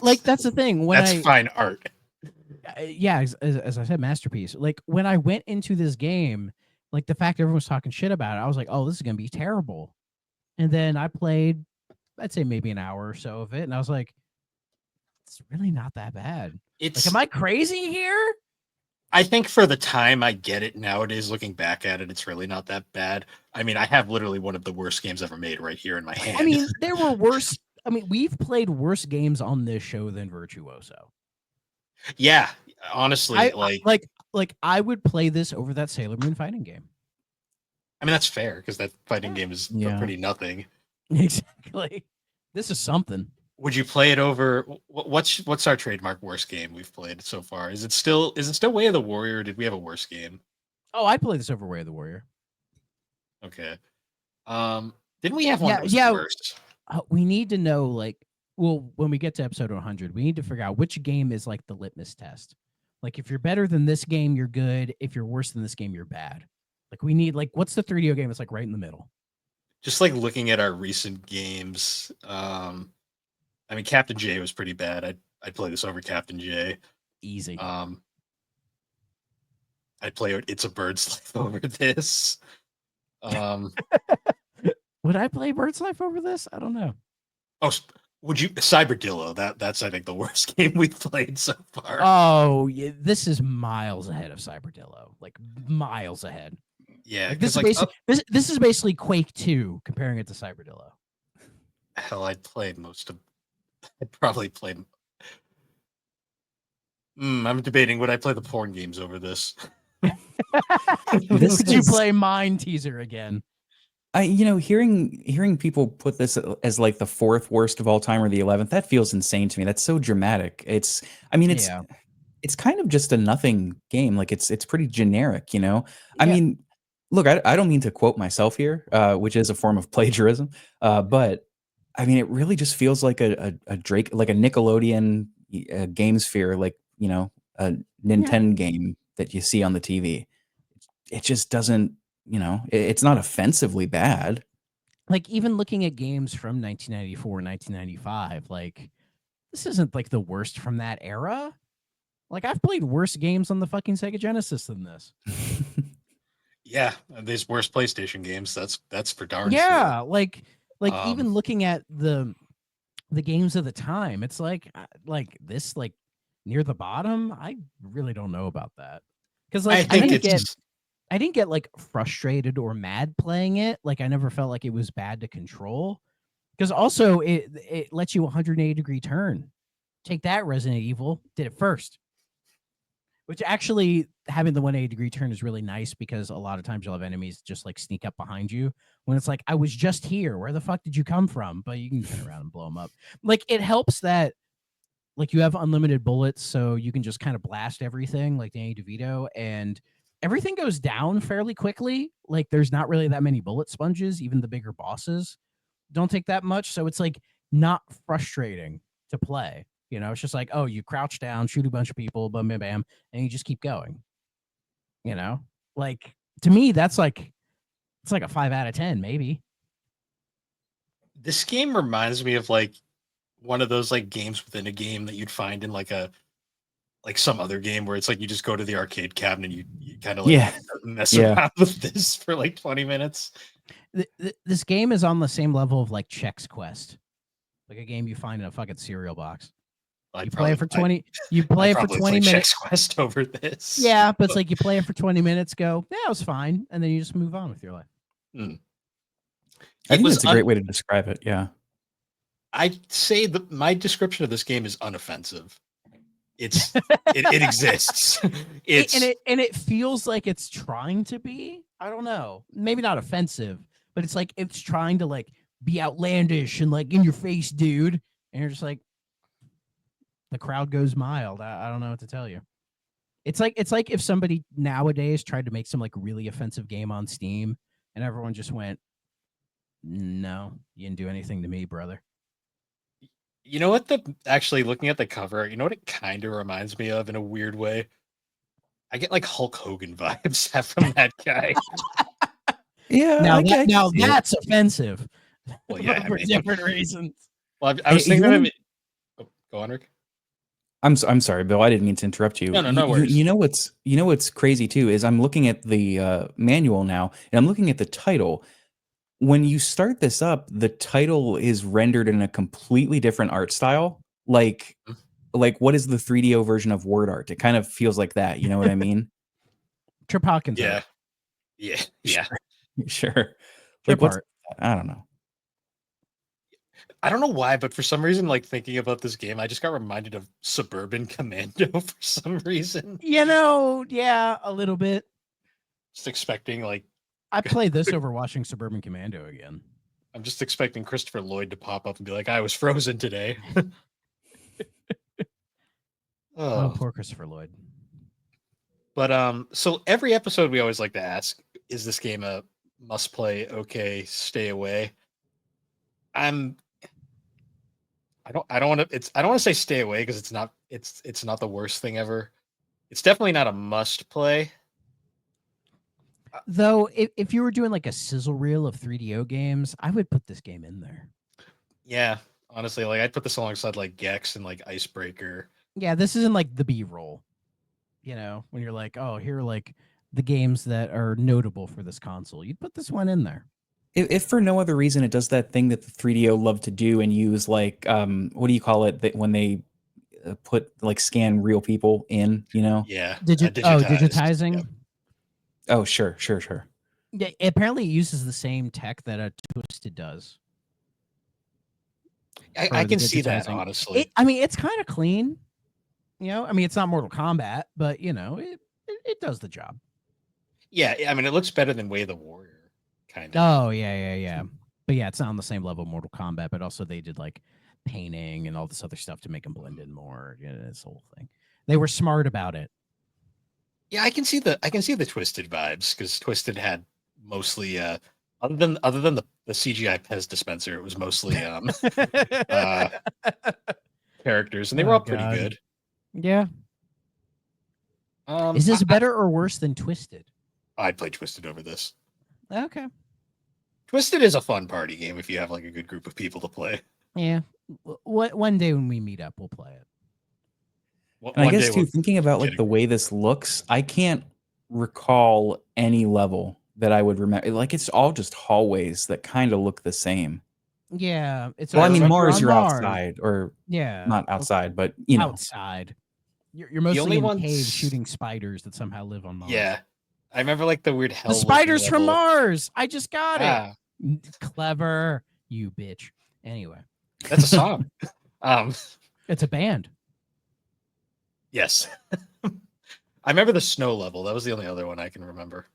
like that's the thing. When That's fine art. yeah, as I said, masterpiece. Like when I went into this game, like the fact everyone was talking shit about it, I was like, oh, this is gonna be terrible. And then I played, I'd say maybe an hour or so of it, and I was like, it's really not that bad. It's Like, am I crazy here? I think for the time I get it nowadays, looking back at it, it's really not that bad. I mean, I have literally one of the worst games ever made right here in my hand. I mean, there were worse. I mean, we've played worse games on this show than Virtuoso. Yeah, honestly, like I would play this over that Sailor Moon fighting game. I mean, that's fair because that fighting Yeah. game is Yeah. pretty nothing. Exactly. This is something. Would you play it over? What's our trademark worst game we've played so far? Is it still Way of the Warrior? Or did we have a worse game? Oh, I play this over Way of the Warrior. Okay. Didn't we have one that was worse? We need to know, like, well, when we get to episode 100, we need to figure out which game is like the litmus test. Like, if you're better than this game, you're good. If you're worse than this game, you're bad. Like, we need, like, what's the 3DO game that's like right in the middle? Just like looking at our recent games. I mean, Captain J was pretty bad. I'd play this over Captain J. Easy. I'd play It's a Bird's Life over this. Would I play Bird's Life over this? I don't know. Oh, would you Cyberdillo? That's I think the worst game we've played so far. Oh, yeah, this is miles ahead of Cyberdillo. Like miles ahead. Yeah, like, this is this is basically Quake 2 comparing it to Cyberdillo. Hell, I'd probably play. I'm debating would I play the porn games over this. Would you play Mind Teaser again? Hearing people put this as like the 4th worst of all time or the 11th, that feels insane to me. That's so dramatic. It's kind of just a nothing game. Like it's pretty generic, you know? I mean, look, I don't mean to quote myself here, which is a form of plagiarism. But I mean, it really just feels like a Drake, like a Nickelodeon game sphere, like, you know, a Nintendo game that you see on the TV. It just doesn't, you know, it's not offensively bad. Like, even looking at games from 1994, 1995, like, this isn't like the worst from that era. Like, I've played worse games on the fucking Sega Genesis than this. Yeah, these worst PlayStation games. That's for darn sure. Yeah, like even looking at the games of the time, it's like this, like near the bottom. I really don't know about that because like I didn't get like frustrated or mad playing it. Like I never felt like it was bad to control because also it lets you 180-degree turn. Take that, Resident Evil did it first. Which actually having the 180-degree turn is really nice because a lot of times you'll have enemies just like sneak up behind you when it's like, I was just here. Where the fuck did you come from? But you can turn around and blow them up. Like it helps that like you have unlimited bullets, so you can just kind of blast everything like Danny DeVito, and everything goes down fairly quickly. Like there's not really that many bullet sponges. Even the bigger bosses don't take that much. So it's like not frustrating to play. You know, it's just like, oh, you crouch down, shoot a bunch of people, bam, bam, bam, and you just keep going. You know, like to me, it's like a 5 out of 10, maybe. This game reminds me of like one of those like games within a game that you'd find in like a like some other game where it's like you just go to the arcade cabinet and you kind of like Yeah. mess Yeah. around with this for like 20 minutes. This game is on the same level of like Chex Quest, like a game you find in a fucking cereal box. I'd You play it for probably- 20. You play I'd it for probably 20 play minutes. Chex Quest over this. Yeah, but it's like you play it for 20 minutes, go, yeah, it was fine, and then you just move on with your life. I It think was that's a great way to describe it. Yeah. I'd say that my description of this game is unoffensive. It exists. It's and it feels like it's trying to be. I don't know, maybe not offensive, but it's like it's trying to like be outlandish and like in your face, dude. And you're just like, the crowd goes mild. I don't know what to tell you. It's like if somebody nowadays tried to make some like really offensive game on Steam, and everyone just went, "No, you didn't do anything to me, brother." you know what actually looking at the cover, you know what it kind of reminds me of in a weird way? I get like Hulk Hogan vibes from that guy. Yeah. Now, I can see it. that's offensive. Well, yeah, for I mean, different reasons. well, I was Hey, you thinking of wanna- it. Oh, go on, Rick. I'm sorry, Bill. I didn't mean to interrupt you. No worries. You know what's crazy too is I'm looking at the manual now, and I'm looking at the title. When you start this up, the title is rendered in a completely different art style. Like what is the 3DO version of word art? It kind of feels like that. You know what I mean? Trip Hawkins. Yeah, yeah. Sure. Trip Like what's art. I don't know. I don't know why, but for some reason, like thinking about this game, I just got reminded of Suburban Commando for some reason. You know, yeah, a little bit. Just expecting like I played this over watching Suburban Commando again. I'm just expecting Christopher Lloyd to pop up and be like, "I was frozen today." Oh, poor Christopher Lloyd. But so every episode we always like to ask, is this game a must play? Okay, stay away. I don't want to I don't want to say stay away because it's not the worst thing ever. It's definitely not a must play. Though, if you were doing like a sizzle reel of 3DO games, I would put this game in there. Yeah, honestly, like I'd put this alongside like Gex and like Icebreaker. Yeah, this isn't like the B-roll. You know, when you're like, oh, here are like the games that are notable for this console. You'd put this one in there. If for no other reason, it does that thing that the 3DO love to do and use like what do you call it? That when they put like scan real people in, you know? Yeah, Digitizing. Yep. Oh, sure. Yeah, apparently it uses the same tech that a Twisted does. I for the can see that digitizing. honestly. I mean, it's kind of clean. You know, I mean, it's not Mortal Kombat, but you know, it does the job. Yeah, I mean, it looks better than Way of the Warrior, kind of. Oh yeah. But yeah, it's not on the same level of Mortal Kombat, but also they did like painting and all this other stuff to make them blend in more. Yeah, this whole thing. They were smart about it. Yeah, I can see the Twisted vibes because Twisted had mostly other than the CGI Pez dispenser, it was mostly characters, and they were Oh, all pretty God. good. Yeah. Is this better or worse than Twisted? I'd play Twisted over this. Okay. Twisted is a fun party game if you have like a good group of people to play. Yeah. One day when we meet up, we'll play it. And I One guess day too, we'll thinking about like get the way this looks, I can't recall any level that I would remember. Like it's all just hallways that kind of look the same. Yeah. It's Well, I mean, you're Mars, on you're Mars. outside, or Yeah. not outside, but you know, outside. You're mostly only in ones- caves shooting spiders that somehow live on Mars. Yeah, I remember like the weird hell. The spiders looking from level. Mars. I just got Ah, it. Clever, you bitch. Anyway, that's a song. it's a band. Yes. I remember the snow level. That was the only other one I can remember.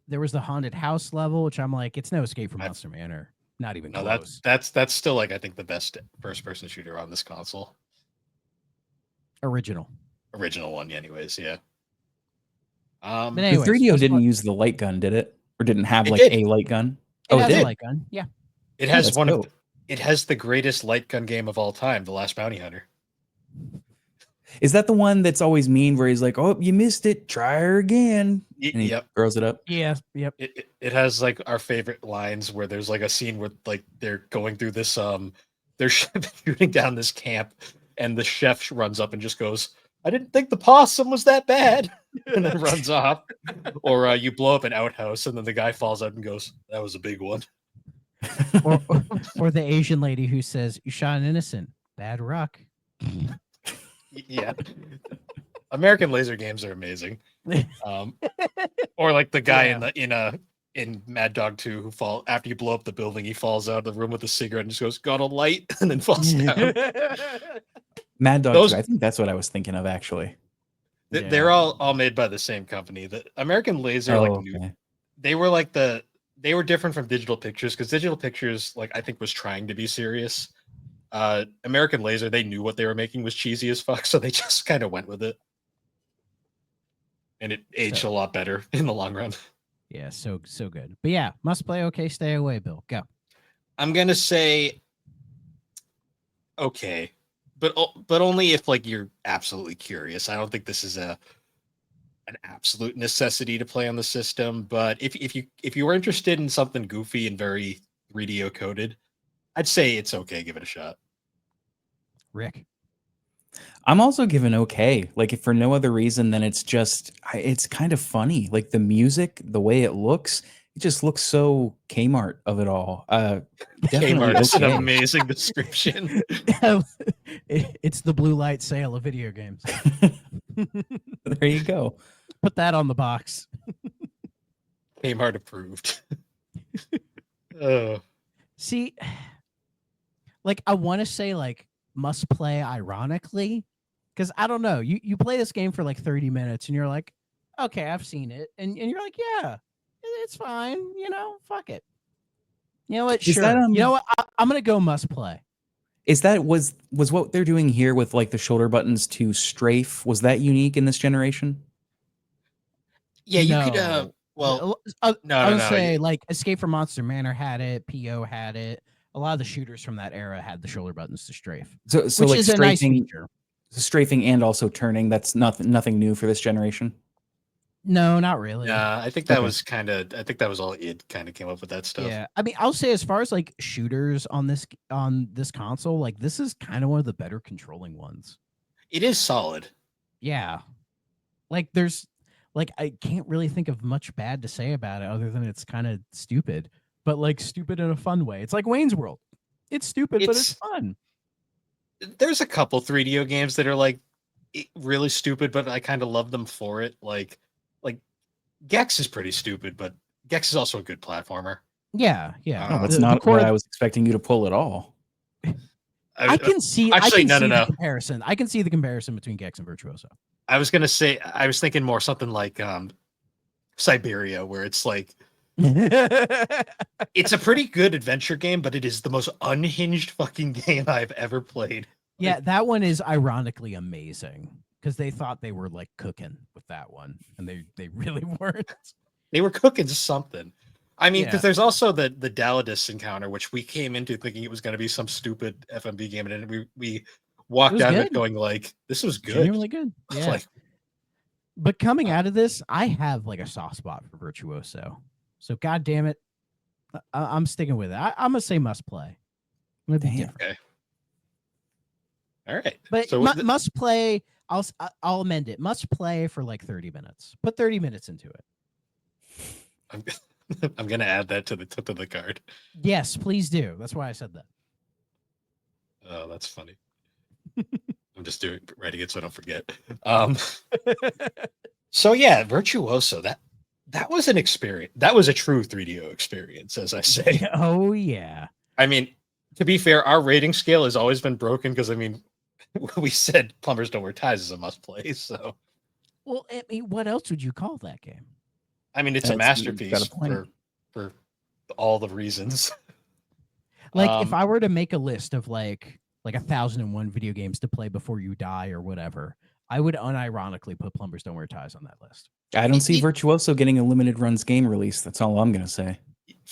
There was the haunted house level, which I'm like, it's no Escape from I've- Monster Manor. Not even No, close. that's still like I think the best first person shooter on this console. Original. Original one, anyways. Yeah. But the anyways, 3DO let's didn't talk- use the light gun, did it? Or didn't have It like did. a light gun? It Oh, it has a did. light gun. Yeah. It has That's one dope. of it has the greatest light gun game of all time, The Last Bounty Hunter. Is that the one that's always mean where he's like, "Oh, you missed it. Try her again." And he Yep. throws it up. Yeah. Yep. It has like our favorite lines where there's like a scene where like they're going through this they're shooting down this camp and the chef runs up and just goes, I didn't think the possum was that bad, and then runs off. Or you blow up an outhouse, and then the guy falls out and goes, "That was a big one." or, or the Asian lady who says, "You shot an innocent. Bad ruck." Yeah, American laser games are amazing. Or like the guy in Mad Dog 2 who fall after you blow up the building, he falls out of the room with a cigarette and just goes, "Got a light," and then falls down. Mad Dog Those 2. I think that's what I was thinking of actually. they're all made by the same company. The American Laser Okay. they were like they were different from Digital Pictures because Digital Pictures like I think was trying to be serious. American Laser, they knew what they were making was cheesy as fuck, so they just kind of went with it. And it aged a lot better in the long run. Yeah, so good. But yeah, must play. Okay, stay away, Bill. Go. I'm gonna say okay, but only if like you're absolutely curious. I don't think this is an absolute necessity to play on the system. But if you were interested in something goofy and very 3D coded, I'd say it's okay. Give it a shot. Rick. I'm also giving okay. Like if for no other reason than it's just it's kind of funny. Like the music, the way it looks, it just looks so Kmart of it all. Definitely Kmart is an okay. amazing description. It's the blue light sale of video games. There you go. Put that on the box. Kmart approved. Oh. See, like I want to say like must play ironically, because I don't know. You play this game for like 30 minutes and you're like, okay, I've seen it. And you're like, yeah, it's fine. You know, fuck it. You know what? Is Sure. that, you know what? I'm gonna go must play. Is that was what they're doing here with like the shoulder buttons to strafe? Was that unique in this generation? Yeah, you could No. well I no. would say like Escape from Monster Manor had it, PO had it. A lot of the shooters from that era had the shoulder buttons to strafe, So which like is a nice strafing, feature. strafing and also turning. That's nothing new for this generation. No, not really. I think that Okay. was I think that was all id kind of came up with that stuff. Yeah, I mean, I'll say as far as like shooters on this console, like this is kind of one of the better controlling ones. It is solid. Yeah, like there's like I can't really think of much bad to say about it other than it's kind of stupid, but like stupid in a fun way. It's like Wayne's World. It's stupid, but it's fun. There's a couple 3DO games that are like really stupid, but I kind of love them for it. Like Gex is pretty stupid, but Gex is also a good platformer. Yeah, yeah. Oh, that's The not core what I was expecting you to pull at all. I can see. Actually, I can see no. the comparison. I can see the comparison between Gex and Virtuoso. I was gonna say I was thinking more something like Siberia, where it's like it's a pretty good adventure game, but it is the most unhinged fucking game I've ever played. Yeah, that one is ironically amazing because they thought they were like cooking with that one, and they really weren't. They were cooking something. I mean, because Yeah. there's also the Dalidus encounter, which we came into thinking it was going to be some stupid FMV game, and then we walked out of it good. going like, "This was good." Genuinely good. Yeah. Like, But coming out of this, I have like a soft spot for Virtuoso. So god damn it, I'm sticking with it. I'm gonna say must play. I'm gonna be Damn. different. okay, all right. But So must play. I'll amend it. Must play for like 30 minutes. Put 30 minutes into it. I'm, I'm gonna add that to the tip of the card. Yes, please do. That's why I said that. Oh, that's funny. I'm just writing it so I don't forget. So yeah, Virtuoso. That was an experience. That was a true 3DO experience, as I say. Oh yeah. I mean, to be fair, our rating scale has always been broken because I mean, we said Plumbers Don't Wear Ties is a must play. So Well, I mean, what else would you call that game? I mean, it's a That's- you've masterpiece got a point. for all the reasons. Like if I were to make a list of like 1,001 video games to play before you die or whatever, I would unironically put Plumbers Don't Wear Ties on that list. I don't see It- Virtuoso getting a limited runs game release. That's all I'm gonna say.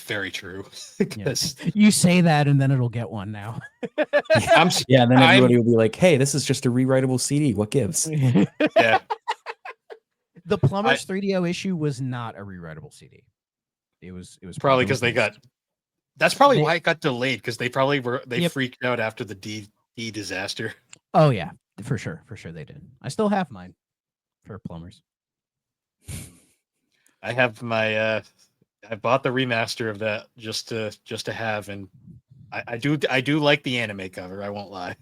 Very true. Yeah. 'Cause You say that and then it'll get one now. I'm Yeah, and then I'm- everybody will be like, "Hey, this is just a rewritable CD. What gives?" yeah. The Plumbers 3DO issue was not a rewritable CD. It was Probably because they got. That's probably They- why it got delayed because they probably Yep. freaked out after the D disaster. Oh yeah. For sure they did. I still have mine for plumbers. I have my I bought the remaster of that just to have, and I do like the anime cover, I won't lie.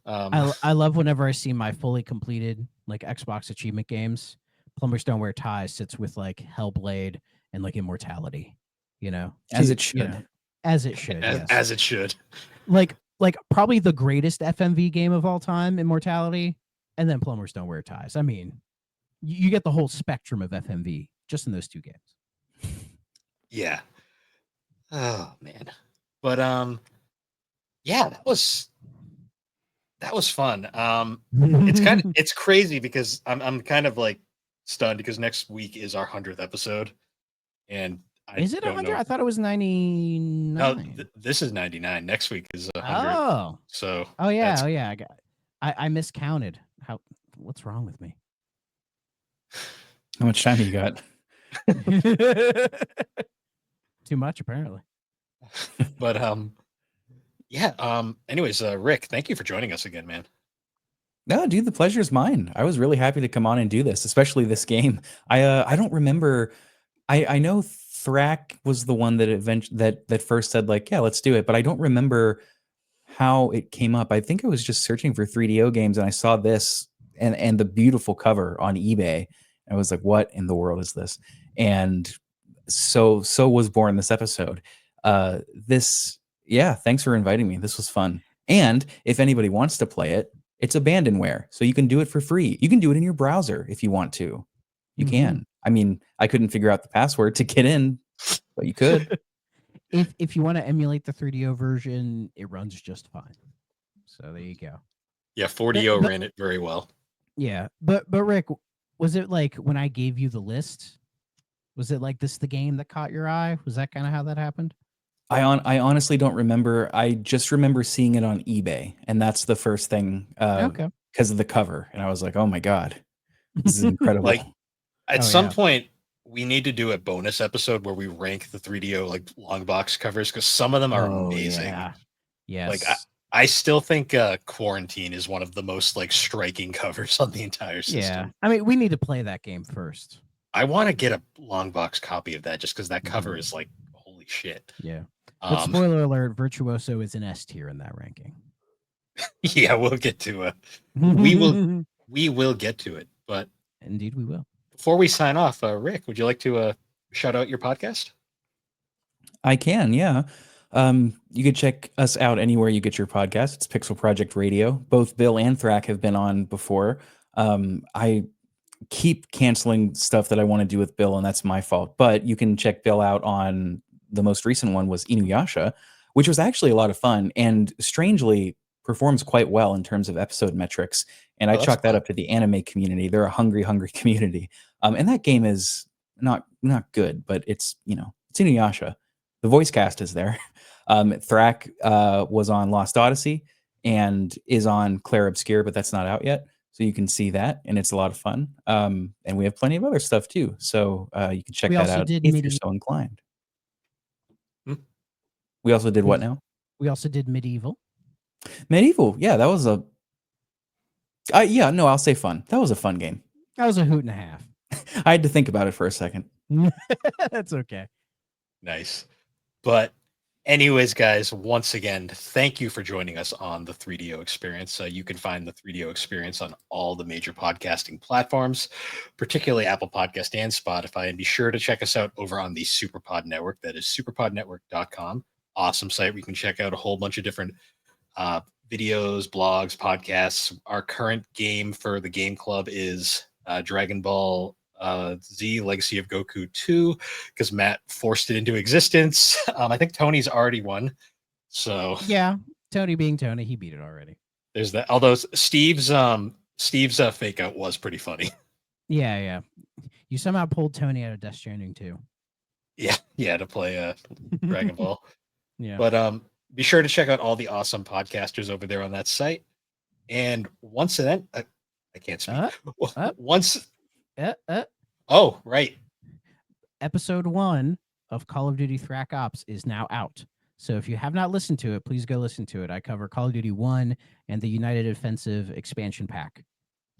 I love whenever I see my fully completed like Xbox achievement games. Plumbers Don't Wear Ties sits with like Hellblade and like Immortality. You know, As to- it should. You know, as it should. Yes. as it should. Like probably the greatest FMV game of all time, Immortality, and then Plumbers Don't Wear Ties. I mean, you get the whole spectrum of FMV just in those two games. Yeah. Oh man. But yeah, that was fun. It's crazy because I'm kind of like stunned because next week is our 100th episode, and I Is it don't 100? know. I thought it was 99. No, this is 99. Next week is 100. Oh. So Oh yeah, that's- oh yeah. I miscounted. What's wrong with me? How much time you got? Too much apparently. But yeah. Anyways, Rick, thank you for joining us again, man. No, dude, the pleasure is mine. I was really happy to come on and do this, especially this game. I don't remember. I know Thrak was the one that that first said like, yeah, let's do it, but I don't remember how it came up. I think I was just searching for 3DO games and I saw this and the beautiful cover on eBay. I was like, what in the world is this? And so was born this episode. Yeah, thanks for inviting me. This was fun. And if anybody wants to play it, it's abandonware, so you can do it for free. You can do it in your browser if you want to. You can. I mean, I couldn't figure out the password to get in, but you could. If you want to emulate the 3DO version, it runs just fine. So there you go. Yeah, 4DO ran it very well. Yeah, but Rick, was it like when I gave you the list? Was it like this the game that caught your eye? Was that kind of how that happened? I honestly don't remember. I just remember seeing it on eBay, and that's the first thing Okay. because of the cover. And I was like, oh my God, this is incredible. Like at Oh, some yeah. point, we need to do a bonus episode where we rank the 3DO like long box covers because some of them are amazing. Yeah. Yes. Like I still think Quarantine is one of the most like striking covers on the entire system. Yeah. I mean, we need to play that game first. I want to get a long box copy of that just because that cover is like holy shit. Yeah. But spoiler alert, Virtuoso is an S tier in that ranking. Yeah, we'll get to it. We will get to it. But Indeed we will. before we sign off, Rick, would you like to shout out your podcast? I can, yeah. You could check us out anywhere you get your podcast. It's Pixel Project Radio. Both Bill and Thrak have been on before. I keep canceling stuff that I want to do with Bill, and that's my fault. But you can check Bill out on the most recent one was Inuyasha, which was actually a lot of fun and strangely performs quite well in terms of episode metrics. And I chalk that up to the anime community. They're a hungry community. And that game is not good, but it's Inuyasha. The voice cast is there. Thrak was on Lost Odyssey and is on Claire Obscure, but that's not out yet. So you can see that, and it's a lot of fun. And we have plenty of other stuff too. So you can check that out if you're so inclined. We also did what now? We also did Medieval. Medieval, yeah, that was I'll say fun. That was a fun game. That was a hoot and a half. I had to think about it for a second. That's okay. Nice. But anyways, guys, once again, thank you for joining us on the 3DO Experience. You can find the 3DO Experience on all the major podcasting platforms, particularly Apple Podcast and Spotify. And be sure to check us out over on the Superpod Network. That is superpodnetwork.com. Awesome site where you can check out a whole bunch of different videos, blogs, podcasts. Our current game for the game club is Dragon Ball Z Legacy of Goku 2 because Matt forced it into existence. I think Tony's already won. So yeah, Tony being Tony, he beat it already. There's that. Although Steve's fake out was pretty funny. Yeah. You somehow pulled Tony out of Death Stranding too. Yeah, to play Dragon Ball. Yeah. But be sure to check out all the awesome podcasters over there on that site. And once then, I can't speak. Once. Oh, right. Episode 1 of Call of Duty Thrak Ops is now out. So if you have not listened to it, please go listen to it. I cover Call of Duty 1 and the United Offensive expansion pack.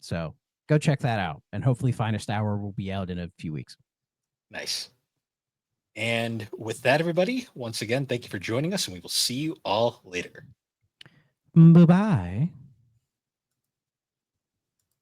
So go check that out. And hopefully Finest Hour will be out in a few weeks. Nice. And with that, everybody, once again, thank you for joining us, and we will see you all later. Bye-bye.